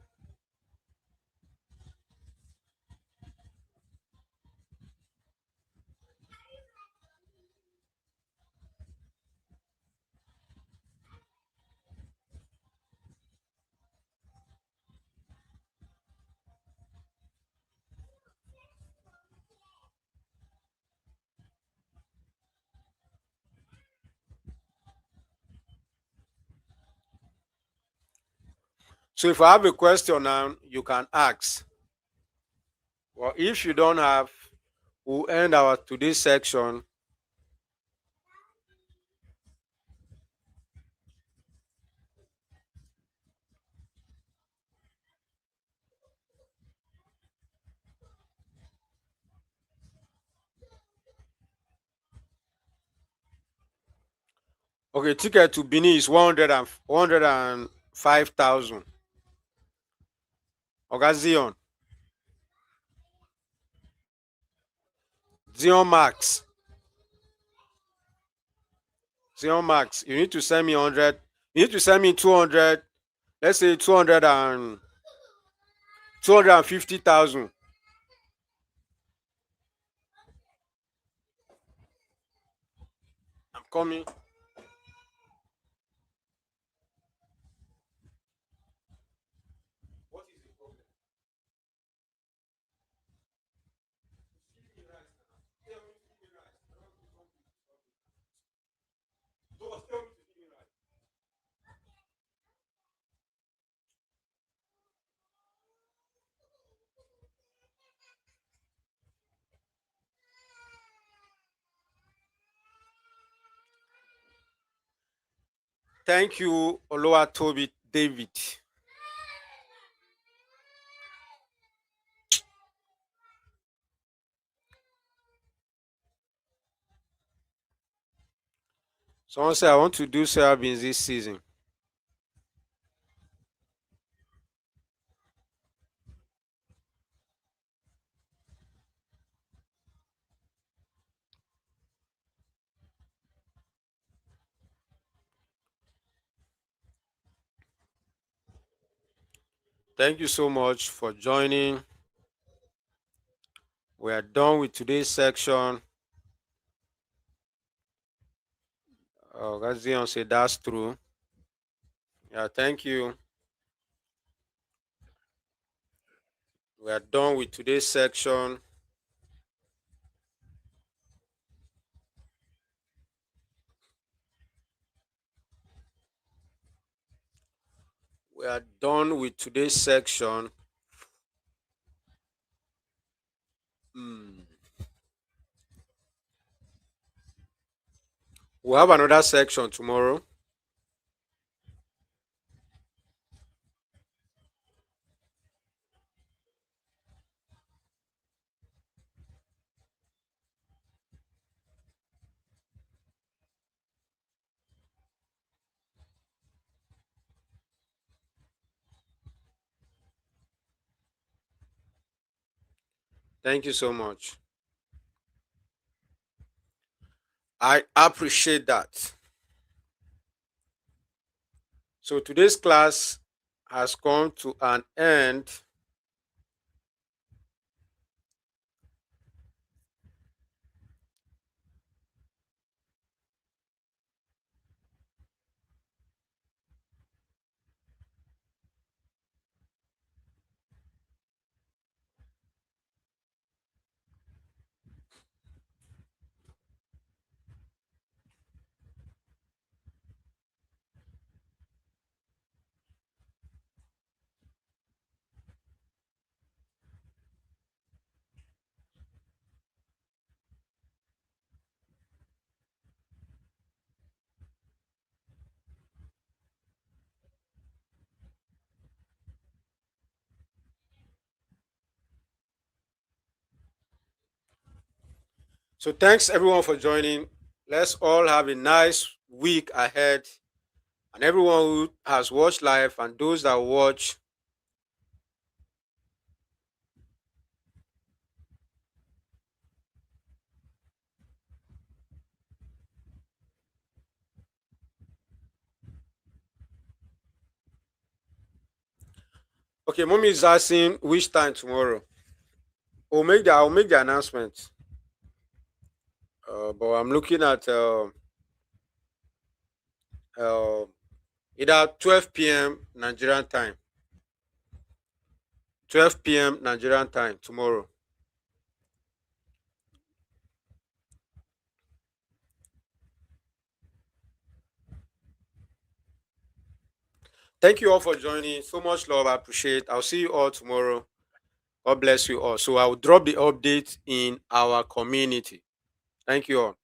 So if I have a question now, you can ask. Well, if you don't have, we'll end our today's section. Okay, ticket to Benin is 105,000. Okay, Zion. Zion Max. Zion Max. You need to send me 100. You need to send me 200. Let's say 250,000. I'm coming. Thank you, Oluwatobi David. Someone said I want to do soybeans this season. Thank you so much for joining. We are done with today's section. Gazion said that's true. Yeah, thank you. We are done with today's section. are done with today's section. Hmm. We'll have another section tomorrow. Thank you so much. I appreciate that. So today's class has come to an end. So thanks everyone for joining. Let's all have a nice week ahead. And everyone who has watched live and those that watch, okay, mommy is asking which time tomorrow. I'll make the announcement. But I'm looking at uh, either 12 p.m. Nigerian time. 12 p.m. Nigerian time tomorrow. Thank you all for joining. So much love. I appreciate. I'll see you all tomorrow. God bless you all. So I'll drop the update in our community. Thank you all.